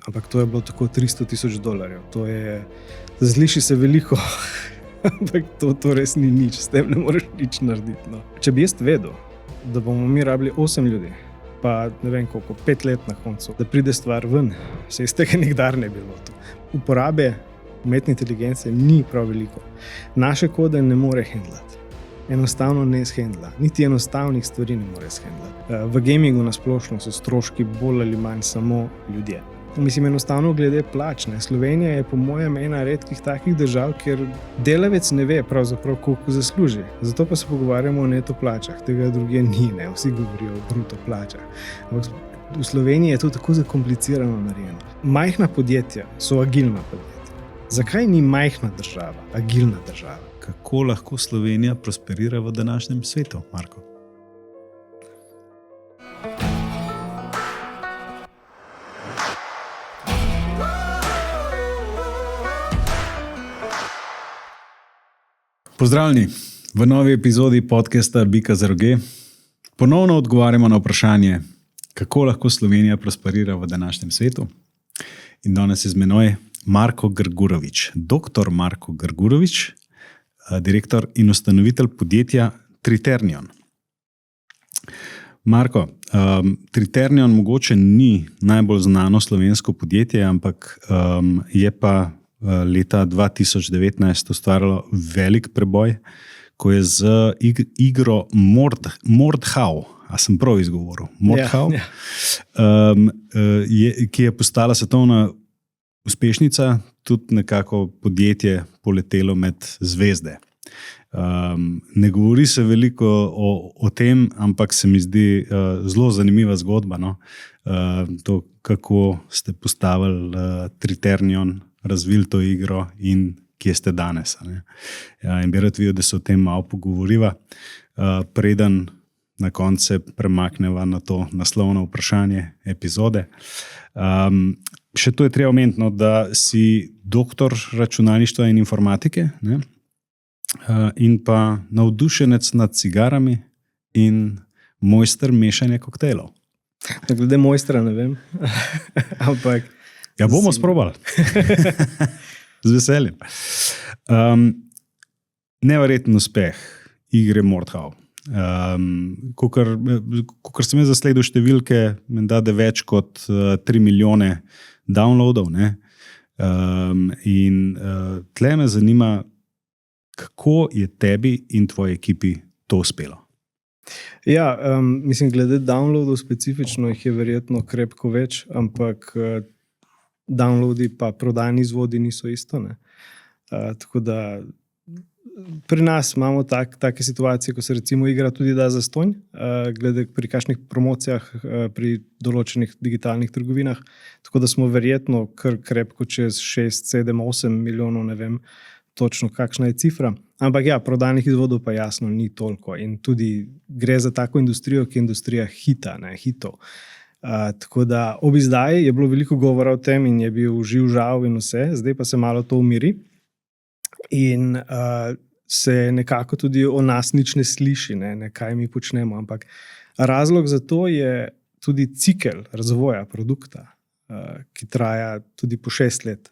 ampak to je bilo tako $300,000. To je, zliši se veliko, ampak to res ni nič, s tem ne moreš nič narediti. No. Če bi jaz vedel, da bomo mi rabili 8 ljudi, pa ne vem koliko, 5 let na koncu, da pride stvar ven, se iz tega nikdar ne bi bilo to. Uporabe umetne inteligence ni prav veliko. Naše kode ne more handlati. Enostavno ne shendla. Niti enostavnih stvari ne more shendlati. V gamingu nasplošno so stroški bolj ali manj samo ljudje. Mislim, enostavno glede plač. Slovenija je po mojem ena redkih takih držav, kjer delavec ne ve pravzaprav, koliko zasluži. Zato pa se pogovarjamo o neto plačah. Tega drugje ni, ne. Vsi govorijo o bruto plačah. Ampak v Sloveniji je to tako zakomplicirano narejeno. Majhna podjetja so agilna podjetja. Zakaj ni majhna država, agilna država? Kako lahko Slovenija prosperira v današnjem svetu, Marko? Pozdravljeni v novi epizodi podcasta Bika za roge. Ponovno odgovarjamo na vprašanje, kako lahko Slovenija prosperira v današnjem svetu. In danes je z menoj Marko Grgurović, dr. Marko Grgurović, direktor in ustanovitelj podjetja Triternion. Marko, Triternion mogoče ni najbolj znano slovensko podjetje, ampak je pa leta 2019 ustvarilo velik preboj, ko je z igro Mordhau, a sem prav izgovoril, Mordhau, ki je postala svetovna uspešnica, tudi nekako podjetje poletelo med zvezde. Ne govori se veliko o tem, ampak se mi zdi zelo zanimiva zgodba. No? To, kako ste postavili Triternion, razvili to igro in kje ste danes. In bi rad videl, da se o tem malo pogovoriva. Preden na koncu se premakneva na to naslovno vprašanje epizode. Še to je treba omeniti, no, da si doktor računalništva in informatike, ne? In pa navdušenec nad cigarami in mojster mešanja koktejlov. Glede mojstra ne vem, ampak... Ja, bomo sprobali. Z veseljem. Neverjeten uspeh igre Mordhau. Kakor sem jaz zasledil številke, menda da več kot 3 milijone downloadov. Ne? In tle me zanima, kako je tebi in tvoji ekipi to uspelo? Ja, mislim, glede downloadov specifično jih je verjetno krepko več, ampak downloadi pa prodajni izvodi niso isto. Ne? Tako da pri nas imamo take situacije, ko se recimo igra tudi da zastonj, glede pri kakšnih promocijah, pri določenih digitalnih trgovinah, tako da smo verjetno kar krepko čez 6, 7, 8 milijonov, ne vem točno kakšna je cifra, ampak ja, prodajnih izvodov pa jasno ni toliko in tudi gre za tako industrijo, ki je industrija hitov. Tako da ob izdaji je bilo veliko govora o tem in je bil živ žal in vse, zdaj pa se malo to umiri. In se nekako tudi o nas nič ne sliši, ne, kaj mi počnemo, ampak razlog za to je tudi cikel razvoja produkta, ki traja tudi po 6 let.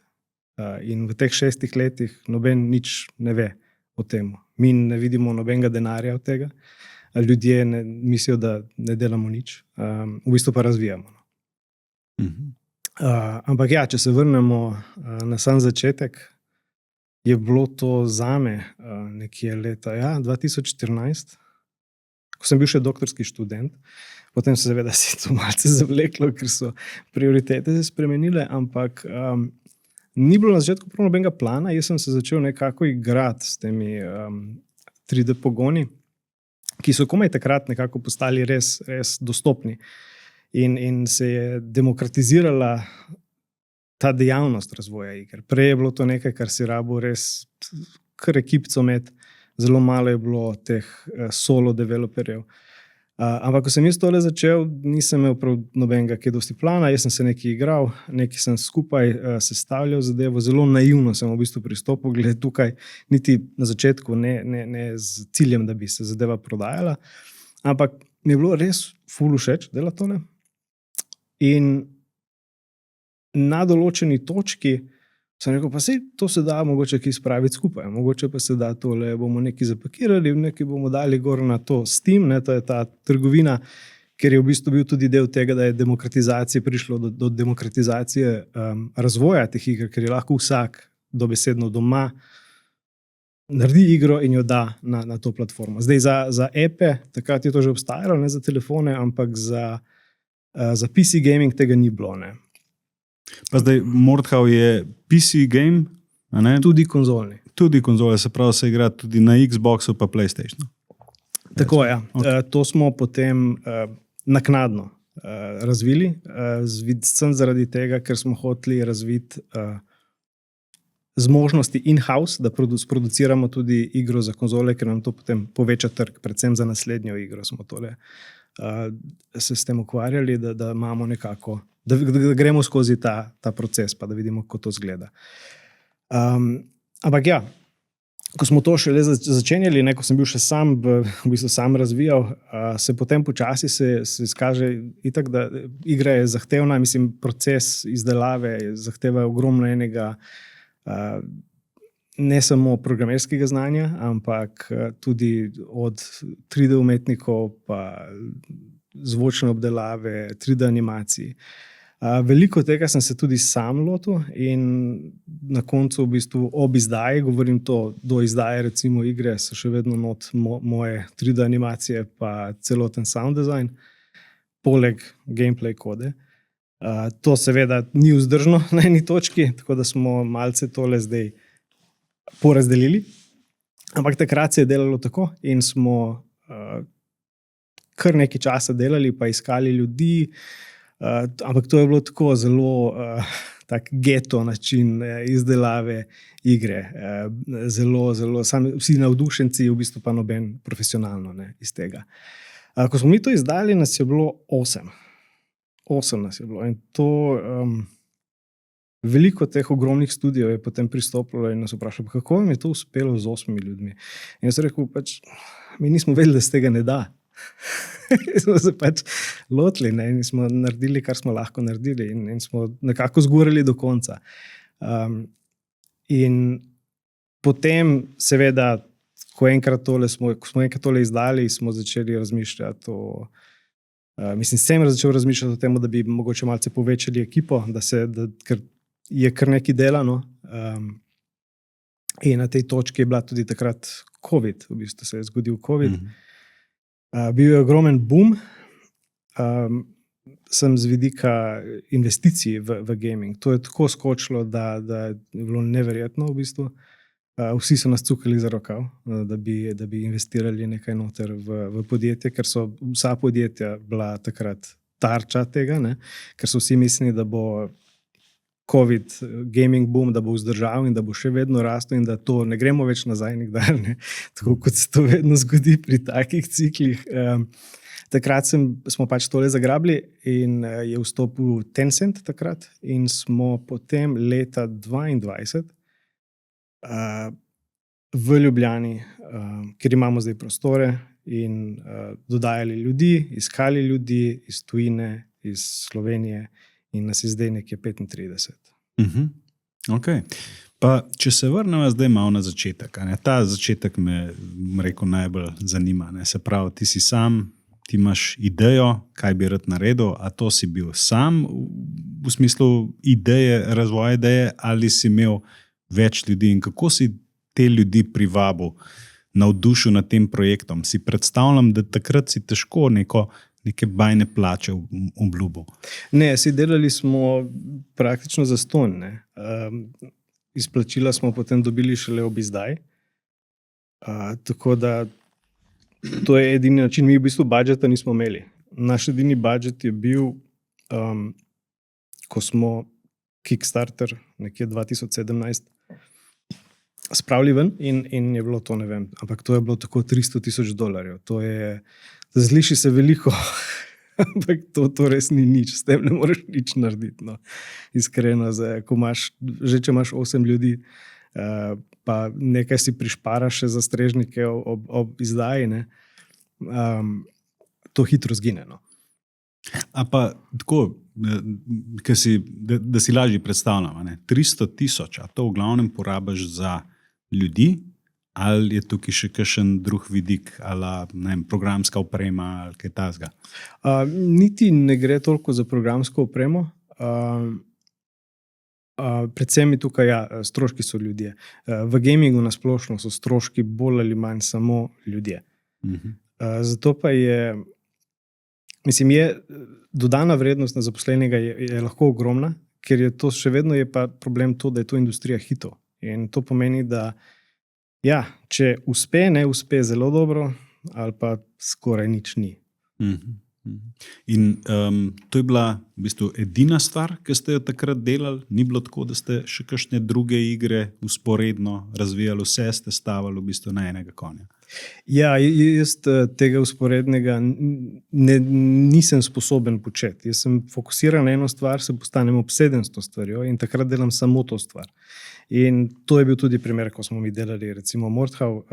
In v teh 6 letih noben nič ne ve o tem. Mi ne vidimo nobenega denarja od tega, ljudje mislijo, da ne delamo nič, v bistvu pa razvijamo. Ampak ja, če se vrnemo na sam začetek, je bilo to zame nekje leta 2014, ko sem bil še doktorski študent. Potem se seveda si to malce zavleklo, ker so prioritete se spremenile, ampak ni bilo na začetku prav nobenega plana. Jaz sem se začel nekako igrati s temi 3D pogoni, ki so komaj takrat nekako postali res dostopni. In se je demokratizirala ta dejavnost razvoja iger. Prej je bilo to nekaj, kar si rabo res kar ekipco med, zelo malo je bilo teh solo developerjev. Ampak ko sem jaz tole začel, nisem imel prav nobenega kaj dosti plana, jaz sem se nekaj igral, nekaj sem skupaj sestavljal zadevo, zelo naivno sem v bistvu pristopil, glede tukaj, niti na začetku ne z ciljem, da bi se zadeva prodajala, ampak mi je bilo res ful všeč delati tole. In na določeni točki sem rekel, pa sej to se da mogoče kaj spraviti skupaj, mogoče pa se da tole, bomo nekaj zapakirali, nekaj bomo dali gor na to Steam, ne, to je ta trgovina, ker je v bistvu bil tudi del tega, da je demokratizacija prišlo do demokratizacije razvoja teh iger, ker je lahko vsak dobesedno doma naredi igro in jo da na to platformo. Zdaj za epe, takrat je to že obstajalo, ne za telefone, ampak za PC gaming tega ni bilo, ne. Pa zdaj Mordhau je PC game, a ne? Tudi konzolni. Tudi konzole, se pravi, se igra tudi na Xboxu pa PlayStationu. Tako, ja. Okay. To smo potem naknadno razvili, sem zaradi tega, ker smo hoteli razviti zmožnosti in-house, da produciramo tudi igro za konzole, ker nam to potem poveča trg, predvsem za naslednjo igro smo tole se s tem ukvarjali, da imamo nekako, da gremo skozi ta proces, pa da vidimo, kako to izgleda. Ampak ja, ko smo to šele začenjali, ko sem bil še sam, v bistvu sam razvijal, se potem počasi se izkaže itak, da igra je zahtevna, mislim, proces izdelave zahteva ogromno enega ne samo programerskega znanja, ampak tudi od 3D umetnikov pa zvočne obdelave, 3D animacij. Veliko tega sem se tudi sam lotil in na koncu v bistvu ob izdaji, govorim to do izdaje recimo igre, so še vedno not moje 3D animacije pa celoten sound design, poleg gameplay kode. To seveda ni vzdržno na eni točki, tako da smo malce tole zdaj porazdelili, ampak takrat se je delalo tako in smo kar nekaj časa delali, pa iskali ljudi, ampak to je bilo tako zelo tak geto način izdelave igre, zelo, vsi navdušenci, v bistvu pa noben profesionalno iz tega. Ko smo mi to izdali, nas je bilo 8 nas je bilo in to veliko teh ogromnih studijev je potem pristopilo in nas vprašalo, kako vam je to uspelo z 8 ljudmi. In jaz sem rekel, mi nismo vedeli, da se tega ne da. Smo se lotili in smo naredili, kar smo lahko naredili in smo nekako zgurali do konca. In potem seveda, ko smo enkrat tole izdali, smo začeli razmišljati sem začel razmišljati o tem, da bi mogoče malce povečali ekipo, ker je kar nekaj delano. In na tej točki je bila tudi takrat COVID, v bistvu se je zgodil COVID. Bil je ogromen boom, sem z vidika investicij v gaming. To je tako skočilo, da je bilo neverjetno v bistvu. Vsi so nas cukali za rokav, da bi investirali nekaj noter v podjetje, ker so vsa podjetja bila takrat tarča tega, ne? Ker so vsi mislili, da bo COVID gaming boom, da bo vzdržal in da bo še vedno rastel in da to ne gremo več nazaj nikdar, ne? Tako kot se to vedno zgodi pri takih ciklih. Takrat smo tole zagrabili in je vstopil Tencent takrat in smo potem leta 2022 v Ljubljani, kjer imamo zdaj prostore in dodajali ljudi, iskali ljudi iz tujine, iz Slovenije in nas je zdaj nekje 35. Ok. Pa če se vrnemo zdaj malo na začetek, ta začetek me rekel najbolj zanima. Se pravi, ti si sam, ti imaš idejo, kaj bi rad naredil, a to si bil sam v smislu ideje, razvoja ideje, ali si imel več ljudi in kako si te ljudi privabil, navdušil nad tem projektom? Si predstavljam, da takrat si težko neke bajne plače obljubil. Ne, delali smo praktično zastonj, ne. Izplačila smo potem dobili šele ob izdaji. Tako da to je edini način, mi v bistvu budžeta nismo imeli. Naš edini budžet je bil, ko smo Kickstarter nekje 2017 spravili ven in je bilo to, ne vem, ampak to je bilo tako $300,000. To je, zliši se veliko, ampak to res ni nič, s tem ne moreš nič narediti, no. Iskreno, ko če imaš 8 ljudi, pa nekaj si prišparaš še za strežnike ob izdaji, ne, to hitro zgine, no. A pa tako, da si lažje predstavljamo, 300,000, a to v glavnem porabiš za ljudi, ali je tukaj še kakšen drug vidik, ali programska oprema ali kaj takega? Niti ne gre toliko za programsko opremo. Predvsem je tukaj, stroški so ljudje. V gamingu na splošno so stroški bolj ali manj samo ljudje. Zato pa je dodana vrednost na zaposlenega je lahko ogromna, ker je to še vedno je pa problem to, da je to industrija hitov. In to pomeni, da če uspe, ne uspe zelo dobro, ali pa skoraj nič ni. In to je bila v bistvu edina stvar, ki ste jo takrat delali? Ni bilo tako, da ste še kakšne druge igre usporedno razvijali, vse ste stavili v bistvu na enega konja? Jaz tega usporednega nisem sposoben početi. Jaz sem fokusiran na eno stvar, se postanem obseden s to stvarjo in takrat delam samo to stvar. In to je bil tudi primer, ko smo mi delali recimo Mordhau,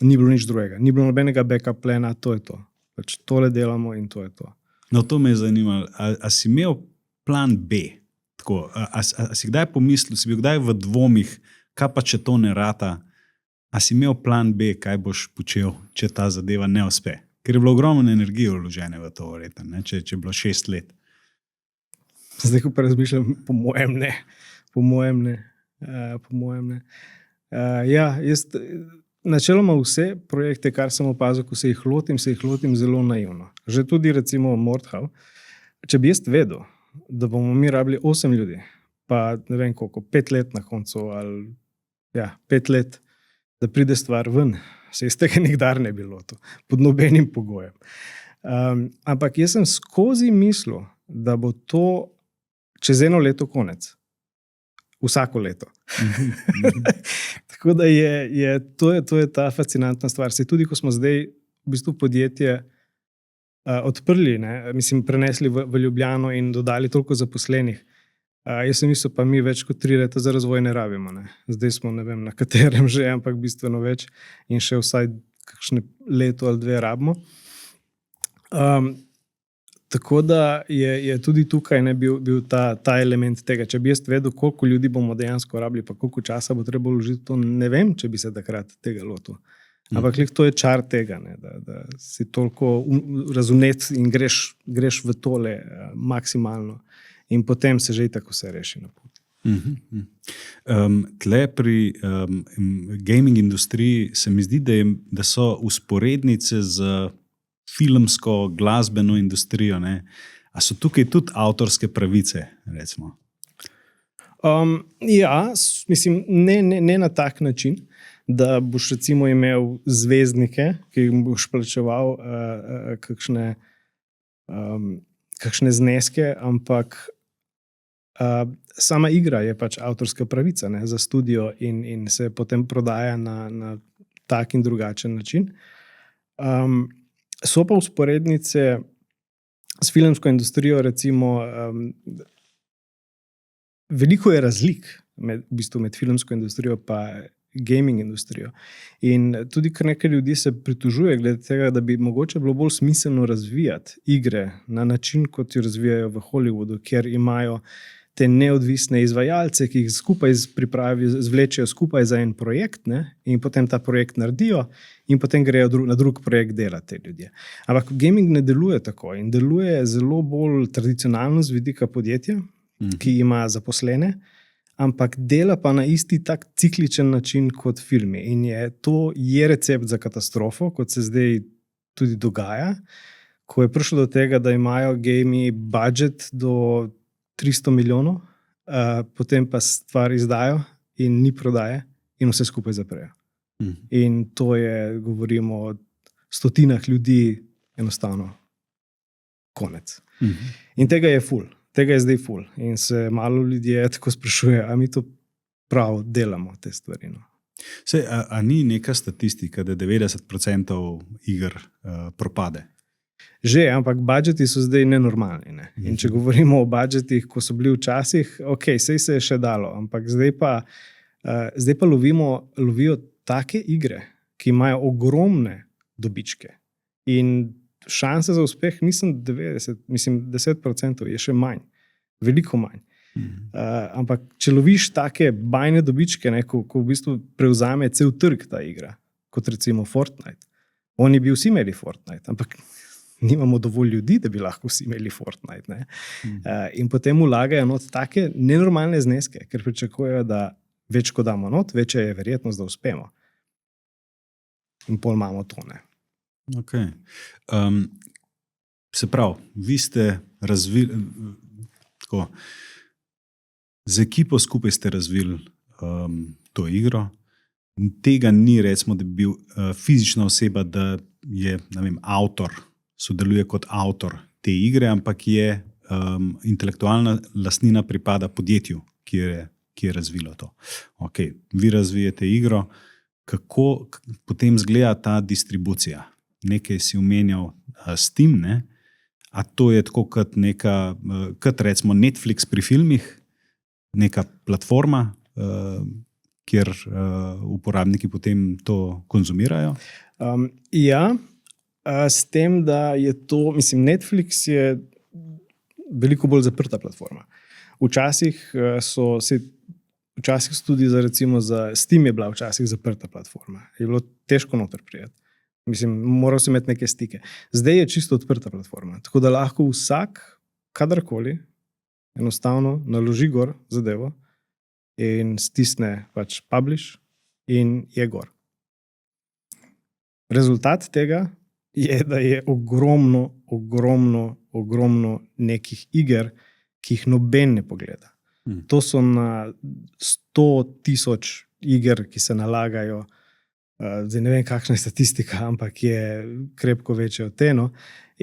ni bilo nič drugega, ni bilo nobenega backup plana, to je to. Pač tole delamo in to je to. No, to me je zanimalo. A si imel plan B? Tako, a si kdaj pomislil, si bil kdaj v dvomih, kaj pa če to ne rata? A si imel plan B, kaj boš počel, če ta zadeva ne uspe? Ker je bilo ogromno energije vložene v to, verjetno, če je bilo 6 let. Zdaj, ko pa razmišljam, po mojem ne. Jaz načeloma vse projekte, kar sem opazil, ko se jih lotim zelo naivno. Že tudi recimo Mordhau. Če bi jaz vedel, da bomo mi rabili 8 ljudi, pa ne vem koliko, 5 let na koncu, ali 5 let, da pride stvar ven, se iz tega nikdar ne bi lotil, pod nobenim pogojem. Ampak jaz sem skozi mislil, da bo to čez 1 leto konec. Vsako leto. Tako da to je ta fascinantna stvar. Se tudi, ko smo zdaj v bistvu podjetje odprli, prenesli v Ljubljano in dodali toliko zaposlenih, jaz sem mislil, pa mi več kot 3 leta za razvoj ne rabimo. Zdaj smo, ne vem, na katerem že, ampak bistveno več in še vsaj kakšne leto ali 2 rabimo. Tako da je tudi tukaj bil ta element tega. Če bi jaz vedel, koliko ljudi bomo dejansko rabili, pa koliko časa bo treba vložiti, to ne vem, če bi se takrat tega lotil. Ampak to je čar tega, da si toliko razumet in greš v tole maksimalno. In potem se že tako vse reši na poti. Tle pri gaming industriji se mi zdi, da so usporednice z filmsko, glasbeno industrijo. A so tukaj tudi avtorske pravice, recimo? Ne na tak način, da boš recimo imel zvezdnike, ki jim boš plačeval kakšne zneske, ampak sama igra je pač avtorska pravica za studio in se potem prodaja na tak in drugačen način. So pa usporednice s filmsko industrijo, recimo, veliko je razlik med filmsko industrijo pa gaming industrijo. In tudi kar nekaj ljudi se pritožuje glede tega, da bi mogoče bilo bolj smiselno razvijati igre na način, kot jo razvijajo v Hollywoodu, kjer imajo te neodvisne izvajalce, ki jih skupaj zvlečejo skupaj za en projekt, in potem ta projekt naredijo in potem grejo na drug projekt delati te ljudje. Ampak gaming ne deluje tako in deluje zelo bolj tradicionalno z vidika podjetja, ki ima zaposlene, ampak dela pa na isti tak cikličen način kot filmi. In to je recept za katastrofo, kot se zdaj tudi dogaja, ko je prišlo do tega, da imajo gami budžet do 300 milijonov, potem pa stvar izdajo in ni prodaje in vse skupaj zaprejo. In to govorimo o stotinah ljudi, enostavno konec. In tega je ful. Tega je zdaj ful. In se malo ljudje tako sprašuje, a mi to prav delamo, te stvari. A ni neka statistika, da 90% iger propade? Že, ampak budžeti so zdaj nenormalni. In če govorimo o budžetih, ko so bili včasih, sej se je še dalo, ampak zdaj pa lovijo take igre, ki imajo ogromne dobičke. In šanse za uspeh nisem 90, mislim 10%, je še manj, veliko manj. Ampak če loviš take bajne dobičke, ne, ko v bistvu prevzame cel trg ta igra, kot recimo Fortnite. Oni bi vsi imeli Fortnite, ampak nimamo dovolj ljudi, da bi lahko vsi imeli Fortnite. Ne. In potem vlagajo not take nenormalne zneske, ker pričakujejo, da več ko damo not, večja je verjetnost, da uspemo. In pol imamo to, ne. Okay. Se pravi, vi ste razvili tako, z ekipo skupaj ste razvili to igro. Tega ni, recimo, da bi bil fizična oseba, da je, ne vem, avtor, sodeluje kot avtor te igre, ampak je intelektualna lastnina pripada podjetju, ki je razvilo to. Okay. Vi razvijete igro. Kako potem izgleda ta distribucija? Nekaj si omenjal Steam, ne? A to je tako kot neka, kot recimo Netflix pri filmih, neka platforma, kjer uporabniki potem to konzumirajo? Ja, s tem, da je to, mislim, Netflix je veliko bolj zaprta platforma. Včasih so tudi recimo za Steam je bila včasih zaprta platforma. Je bilo težko noter prijeti. Mislim, moral sem imeti neke stike. Zdaj je čisto odprta platforma, tako da lahko vsak, kadarkoli, enostavno naloži gor zadevo in stisne pač publish in je gor. Rezultat tega je, da je ogromno nekih iger, ki jih noben ne pogleda. To so na 100,000 iger, ki se nalagajo. Zdaj ne vem, kakšna je statistika, ampak je krepko večja od te. No?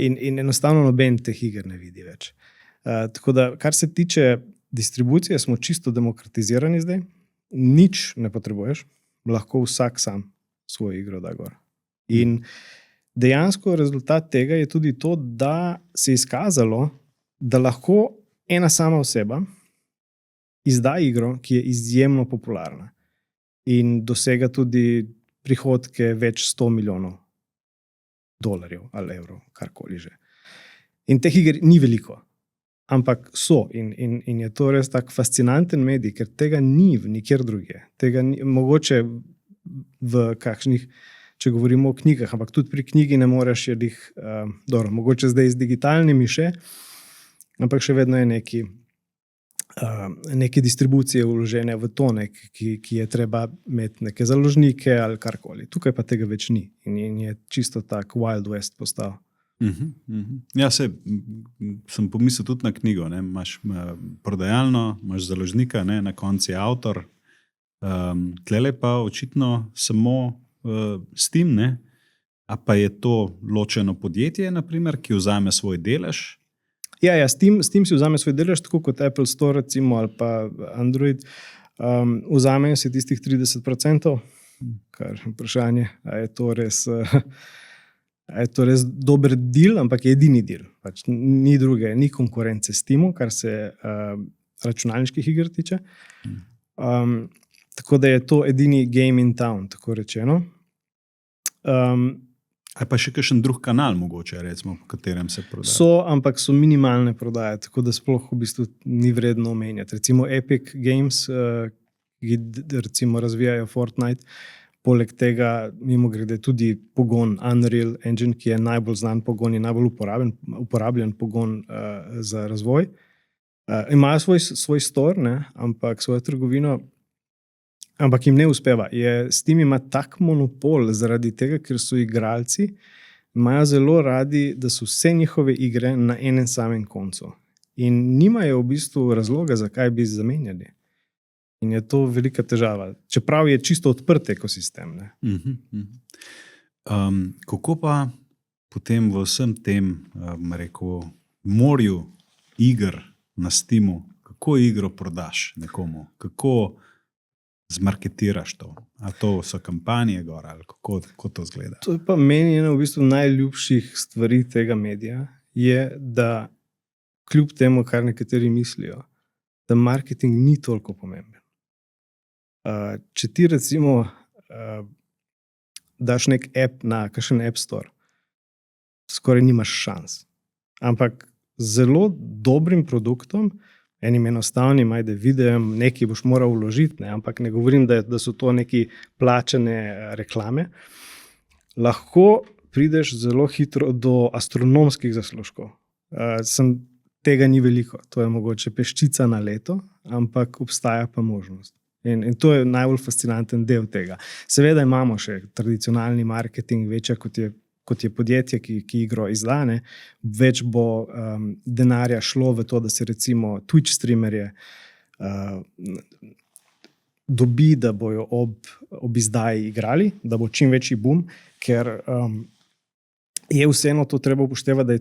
In enostavno noben teh iger ne vidi več. Tako da, kar se tiče distribucije, smo čisto demokratizirani zdaj. Nič ne potrebuješ, lahko vsak sam svojo igro da gor. In dejansko rezultat tega je tudi to, da se je izkazalo, da lahko ena sama oseba izda igro, ki je izjemno popularna in dosega tudi prihodke več 100 milijonov dolarjev ali evrov, karkoli že. In teh iger ni veliko, ampak so. In je to res tak fascinanten medij, ker tega ni nikjer drugje. Tega ni, mogoče v kakšnih, če govorimo o knjigah, ampak tudi pri knjigi ne moreš jih, dobro, mogoče zdaj z digitalnimi še, ampak še vedno je neke distribucije vložene v to, ki je treba imeti neke založnike ali karkoli. Tukaj pa tega več ni in je čisto tak Wild West postal. Ja, sem pomislil tudi na knjigo. Ne? Imaš prodajalno, imaš založnika, ne? Na koncu je avtor. Tlele pa očitno samo Steam, ne? A pa je to ločeno podjetje, naprimer, ki vzame svoj delež? Ja, Steam si vzame svoj delež, tako kot Apple Store recimo, ali pa Android. Vzamejo si tistih 30%, kar vprašanje, a je to res dober deal, ampak je edini deal. Pač ni druge, ni konkurence Steamu, kar se računalniških iger tiče. Tako da je to edini game in town, tako rečeno. Ali pa še kakšen drug kanal mogoče, recimo, po katerem se prodaja? So, ampak so minimalne prodaje, tako da sploh v bistvu ni vredno omenjati. Recimo Epic Games, ki recimo razvijajo Fortnite, poleg tega mimogrede tudi pogon Unreal Engine, ki je najbolj znan pogon in najbolj uporabljen pogon za razvoj. Imajo svoj store, ne, ampak svojo trgovino, ampak jim ne uspeva. Steam ima tak monopol zaradi tega, ker so igralci, imajo zelo radi, da so vse njihove igre na enem samem koncu. In nimajo v bistvu razloga, zakaj bi zamenjali. In je to velika težava. Čeprav je čisto odprt ekosistem. Ne? Kako pa potem v vsem tem, morju iger na Steamu, kako igro prodaš nekomu? Kako zmarketiraš to? A to so kampanje gor ali kako to izgleda? To je pa meni ena v bistvu najljubših stvari tega medija, je, da kljub temu, kar nekateri mislijo, da marketing ni toliko pomemben. Če ti recimo daš nek app na kakšen App Store, skoraj nimaš šans. Ampak z zelo dobrim produktom, enim enostavnim, ajde, videom, nekaj boš moral vložiti, ne? Ampak ne govorim, da so to neki plačane reklame, lahko prideš zelo hitro do astronomskih zaslužkov. Tega ni veliko, to je mogoče peščica na leto, ampak obstaja pa možnost. In to je najbolj fascinanten del tega. Seveda imamo še tradicionalni marketing, večja kot je podjetje, ki igro izdane, več bo denarja šlo v to, da se recimo Twitch streamerje dobi, da bojo ob izdaji igrali, da bo čim večji boom, ker je vseeno to treba upoštevati, da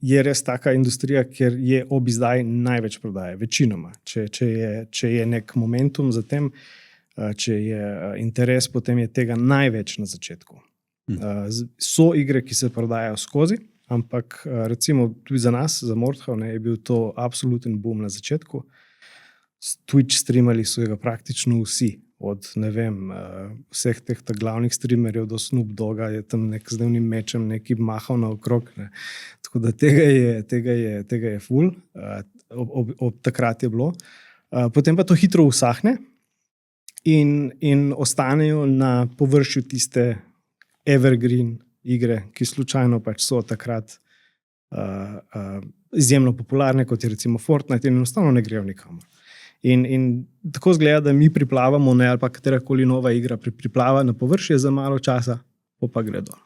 je res taka industrija, ker je ob izdaji največ prodaje, večinoma. Če je nek momentum za tem, če je interes, potem je tega največ na začetku. So igre, ki se prodajajo skozi, ampak recimo tudi za nas, za Mordhau, je bil to absoluten boom na začetku. Twitch streamali so ga praktično vsi. Od vseh teh glavnih streamerjev do Snoop Dogga je tam nek z dnevnim mečem neki mahal naokrog. Tako da tega je ful, ob takrat je bilo. Potem pa to hitro usahne in ostanejo na površju tiste evergreen igre, ki slučajno pač so takrat izjemno popularne, kot je recimo Fortnite, in enostavno ne grejo nikamor. In tako zgleda, da mi priplavamo, ali pa katerakoli nova igra priplava na površje za malo časa, pa gre dol.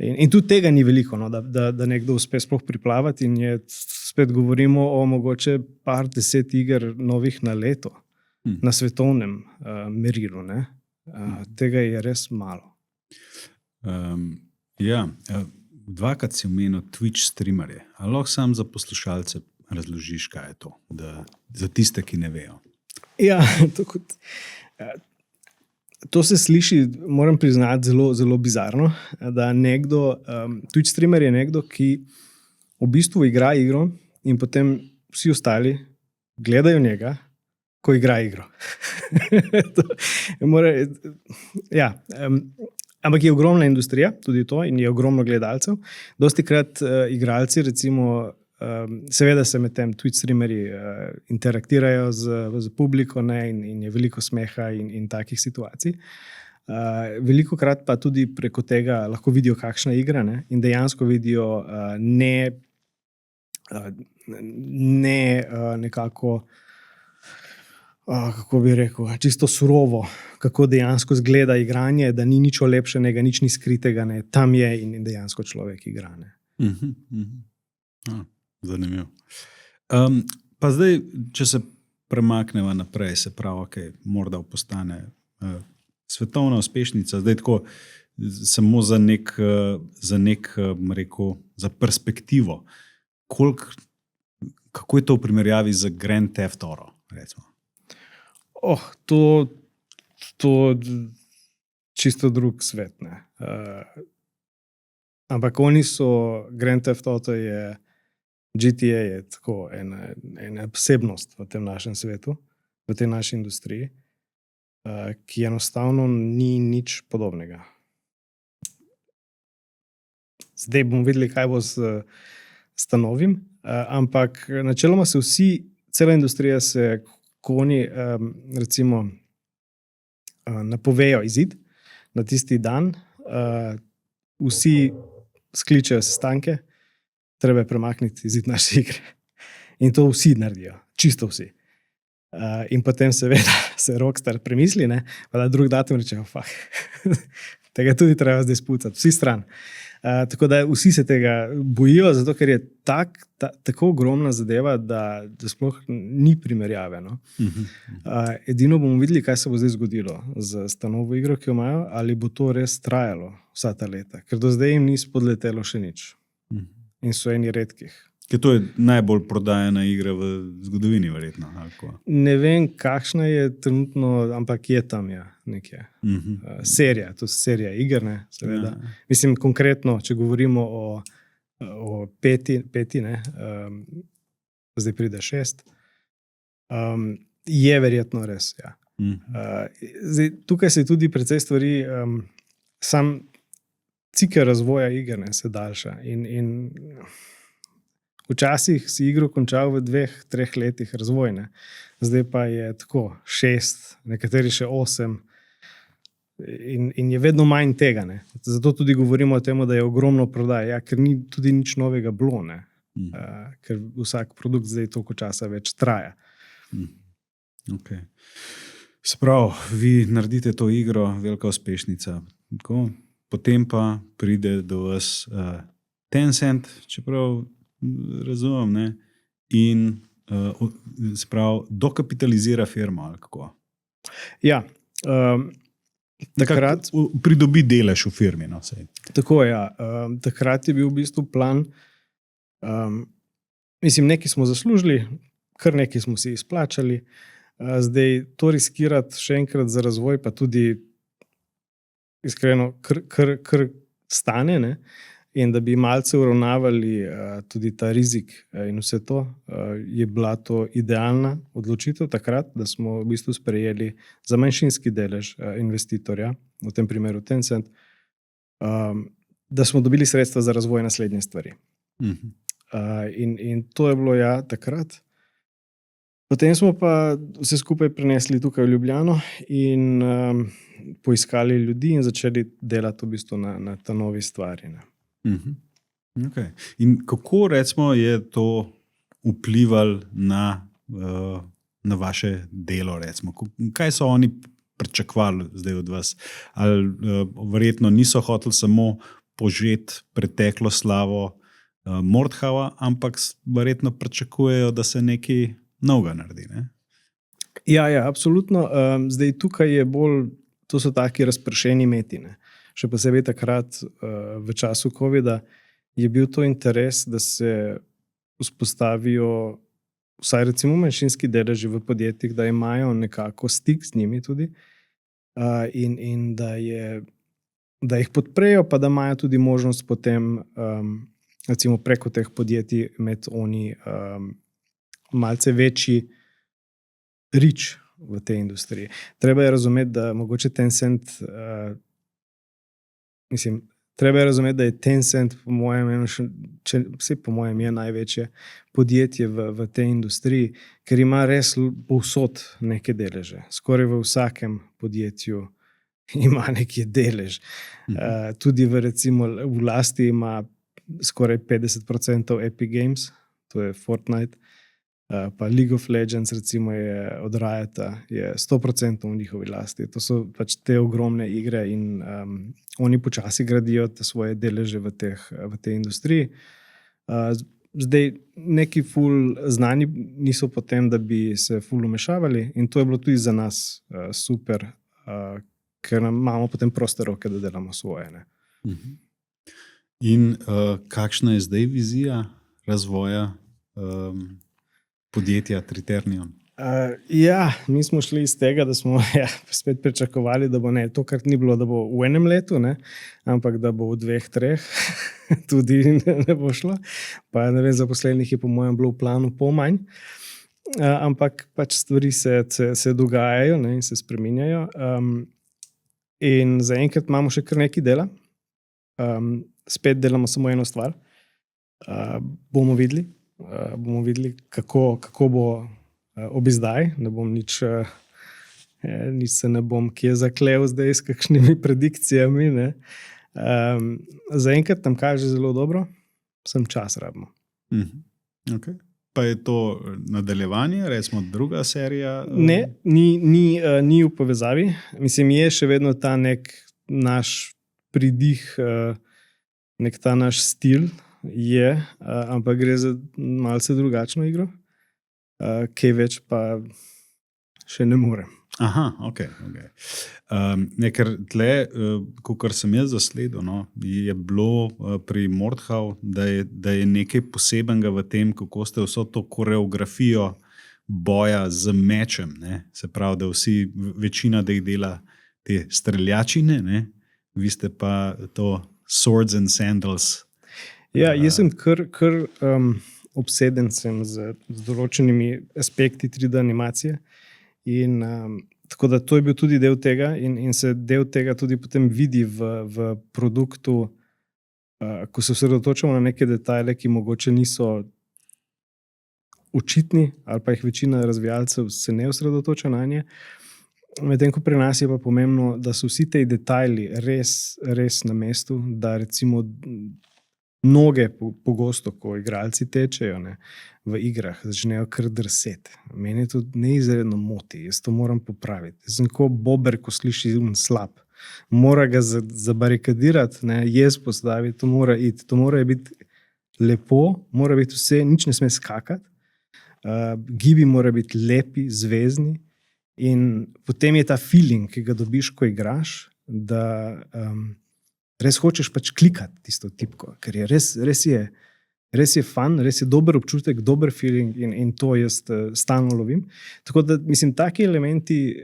In tudi tega ni veliko, no, da nekdo uspe sploh priplavati, in spet govorimo o mogoče par 10 iger novih na leto, na svetovnem merilu. Tega je res malo. Dvakrat si omenil Twitch streamerje. Ali lahko sam za poslušalce razložiš, kaj je to, za tiste, ki ne vejo? Ja, to se sliši, moram priznati, zelo, zelo bizarno, da Twitch streamer je nekdo, ki v bistvu igra igro in potem vsi ostali gledajo njega, ko igra igro. Ampak je ogromna industrija, tudi to, in je ogromno gledalcev. Dostikrat igralci, recimo, seveda se med tem Twitch streamerji interaktirajo z publiko, in je veliko smeha in takih situacij. Veliko krat pa tudi preko tega lahko vidijo, kakšna igra, in dejansko vidijo nekako, kako bi rekel, čisto surovo, kako dejansko zgleda igranje, da ni nič olepšenega, nič ni skritega, tam je in dejansko človek igra. Zanimivo. Pa zdaj, če se premakneva naprej, se pravi, okay, Mordhau postane svetovna uspešnica, zdaj tako samo za za perspektivo. Kako je to v primerjavi z Grand Theft Auto, recimo? To čisto drug svet. Ampak oni so, Grand Theft Auto je, GTA je tako ena posebnost v tem našem svetu, v tej naši industriji, ki enostavno ni nič podobnega. Zdaj bomo videli, kaj bo s novim, ampak načeloma se cela industrija se, ko oni recimo napovejo izid na tisti dan, vsi skličejo sestanke, treba je premakniti izid naše igre. In to vsi naredijo, čisto vsi. In potem seveda se Rockstar premisli, pa da drug datum reče, tega tudi treba zdaj spucati, vsi stran. Tako da vsi se tega bojijo, zato ker je tako ogromna zadeva, da sploh ni primerjave. Edino bomo videli, kaj se bo zdaj zgodilo z to novo igro, ki jo imajo, ali bo to res trajalo vsa ta leta, ker do zdaj jim ni spodletelo še nič. In so eni redkih. Ker to je najbolj prodajana igra v zgodovini, verjetno. Ne vem, kakšna je trenutno, ampak je tam nekje. Serija, to je serija iger, seveda. Mislim, konkretno, če govorimo o peti, zdaj pride 6, je verjetno res, ja. Zdaj, tukaj se tudi precej stvari, sam cikel razvoja iger se daljša. In včasih si igro končal v 2-3 letih razvojne, zdaj pa je tako 6, nekateri še 8. In je vedno manj tega. Ne? Zato tudi govorimo o tem, da je ogromno prodaje, ker ni tudi nič novega bilo, ker vsak produkt zdaj toliko časa več traja. Okay. Sprav, vi naredite to igro, velika uspešnica. Tako, potem pa pride do vas Tencent, čeprav razumem, ne? In sprav, dokapitalizira firmo. Ali kako? Ja, takrat pridobi delež v firmi. No, tako je. Ja. Takrat je bil v bistvu plan, mislim, nekaj smo zaslužili, kar nekaj smo si izplačali. Zdaj to riskirati še enkrat za razvoj, pa tudi iskreno, kar stane, ne? In da bi malce uravnavali tudi ta rizik in vse to, je bila to idealna odločitev takrat, da smo v bistvu sprejeli za manjšinski delež investitorja, v tem primeru Tencent, da smo dobili sredstva za razvoj naslednje stvari. In to je bilo takrat. Potem smo pa vse skupaj prenesli tukaj v Ljubljano in poiskali ljudi in začeli delati v bistvu na ta novi stvari. Okay. In kako recimo je to vplivalo na vaše delo? Recimo? Kaj so oni pričakovali zdaj od vas? Ali verjetno niso hoteli samo požeti preteklo slavo Mordhava, ampak verjetno pričakujejo, da se nekaj novega naredi? Ne? Ja, absolutno. Zdaj tukaj je bolj, to so taki razpršeni meti. Ne? Še posebej takrat v času COVID-a je bil to interes, da se vzpostavijo vsaj recimo manjšinski deleži v podjetjih, da imajo nekako stik z njimi tudi in da jih podprejo, pa da imajo tudi možnost potem recimo preko teh podjetij imeti oni malce večji reach v tej industriji. Treba je razumeti, da mogoče Tencent treba je razumeti, da je Tencent po mojem je največje podjetje v tej industriji, ker ima res povsod neke deleže. Skoraj v vsakem podjetju ima neki delež. Tudi v lasti ima skoraj 50% Epic Games, to je Fortnite, pa League of Legends recimo je od Riota, je 100% v njihovi lasti. To so pač te ogromne igre in oni počasi gradijo te svoje deleže v tej industriji. Zdaj, neki ful znani niso potem, da bi se ful umešavali in to je bilo tudi za nas super, ker imamo potem proste roke, da delamo svoje. Ne? In kakšna je zdaj vizija razvoja podjetja Triternion? Mi smo šli iz tega, da smo spet pričakovali, da bo to, kar ni bilo, da bo v enem letu, ne? Ampak da bo v 2-3 tudi ne bo šlo. Pa ne vem, zaposlenih je po mojem bilo v planu pol manj. Ampak pač stvari se dogajajo, ne? In se spreminjajo. In zaenkrat imamo še kar nekaj dela. Spet delamo samo eno stvar. Bomo videli, kako bo obizdaj. Ne bom nič se ne bom kje zaklel zdaj s kakšnimi predikcijami. Ne? Zaenkrat nam kaže zelo dobro, sem čas rabimo. Okay. Pa je to nadaljevanje, recimo druga serija? Ne, ni v povezavi. Mislim, je še vedno ta nek naš pridih, nek ta naš stil je, ampak gre za malce drugačno igro, kaj več pa še ne morem. Aha, ok. Ker tle, kakor sem jaz zasledil, no, je bilo pri Mordhau, da je nekaj posebenega v tem, kako ste vso to koreografijo boja z mečem, ne? Se pravi, da večina da jih dela te streljačine, ne? Vi ste pa to swords and sandals. Ja, jaz sem kar obseden sem z določenimi aspekti 3D animacije in tako da to je bil tudi del tega in se del tega tudi potem vidi v produktu ko se osredotočamo na neke detajle, ki mogoče niso očitni, ali pa jih večina razvijalcev se ne osredotoča na nje. Medtem ko pri nas je pa pomembno, da so vsi ti detajli res na mestu, da recimo noge pogosto, ko igralci tečejo v igrah, začnejo kar drseti. Meni to neizredno moti, jaz to moram popraviti. Jaz sem kot bober, ko sliši slab. Mora ga zabarikadirati, jaz postaviti, to mora iti. To mora biti lepo, mora biti vse, nič ne sme skakati. Gibi mora biti lepi, zvezni. In potem je ta feeling, ki ga dobiš, ko igraš, da res hočeš pač klikati tisto tipko, ker je res je fun, res je dober občutek, dober feeling in to jaz stalno lovim. Tako da, mislim, taki elementi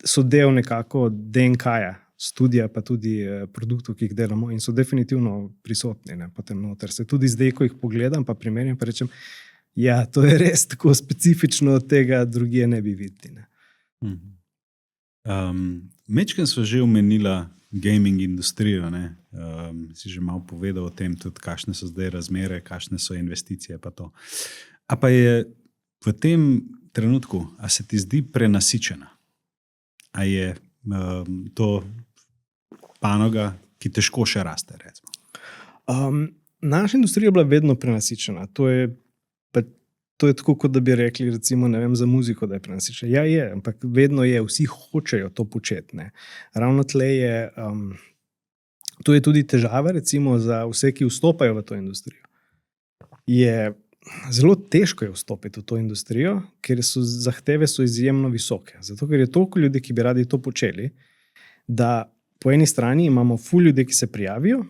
so del nekako DNK-ja studija, pa tudi produktov, ki jih delamo in so definitivno prisotni potem noter. Se tudi zdaj, ko jih pogledam, pa primerjam, pa rečem, ja, to je res tako specifično, od tega drugje ne bi videli. Mečken smo že omenila gaming industrijo, si že malo povedal o tem, tudi kakšne so zdaj razmere, kakšne so investicije pa to. A pa je v tem trenutku, a se ti zdi prenasičena? A je to panoga, ki težko še raste, recimo? Naša industrija je bila vedno prenasičena. To je tako, kot da bi rekli, recimo, ne vem, za muziko, da je prenasičena. Ja, je, ampak vedno je, vsi hočejo to početi. Ravno tle je, to je tudi težava, recimo, za vse, ki vstopajo v to industrijo. Zelo težko je vstopiti v to industrijo, ker zahteve so izjemno visoke. Zato, ker je toliko ljudi, ki bi radi to počeli, da po eni strani imamo ful ljudi, ki se prijavijo,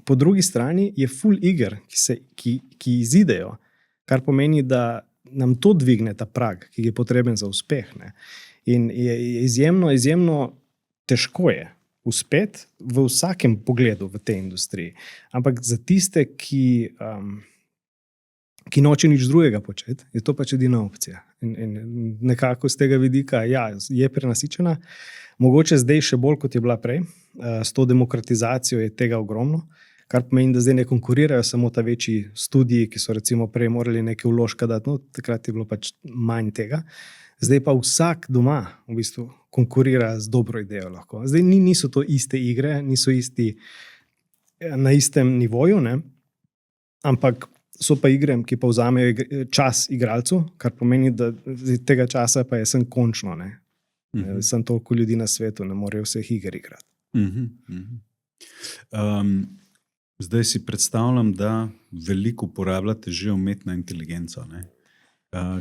po drugi strani je ful iger, ki izidejo, kar pomeni, da nam to dvigne ta prag, ki je potreben za uspeh. In je izjemno težko je uspeti v vsakem pogledu v tej industriji. Ampak za tiste, ki noče nič drugega početi, je to pač edina opcija. In nekako z tega vidika, ja, je prenasičena. Mogoče zdaj še bolj, kot je bila prej. S to demokratizacijo je tega ogromno. Kar pomeni, da zdaj ne konkurirajo samo ta večji studiji, ki so recimo prej morali nekaj vložka dati, takrat je bilo pač manj tega. Zdaj pa vsak doma v bistvu konkurira z dobro idejo lahko. Zdaj niso to iste igre, niso na istem nivoju, ampak so pa igre, ki pa vzamejo čas igralcu, kar pomeni, da tega časa pa je sem končno. Sem toliko ljudi na svetu, ne morejo vseh iger igrati. Zdaj si predstavljam, da veliko uporabljate že umetno inteligenco.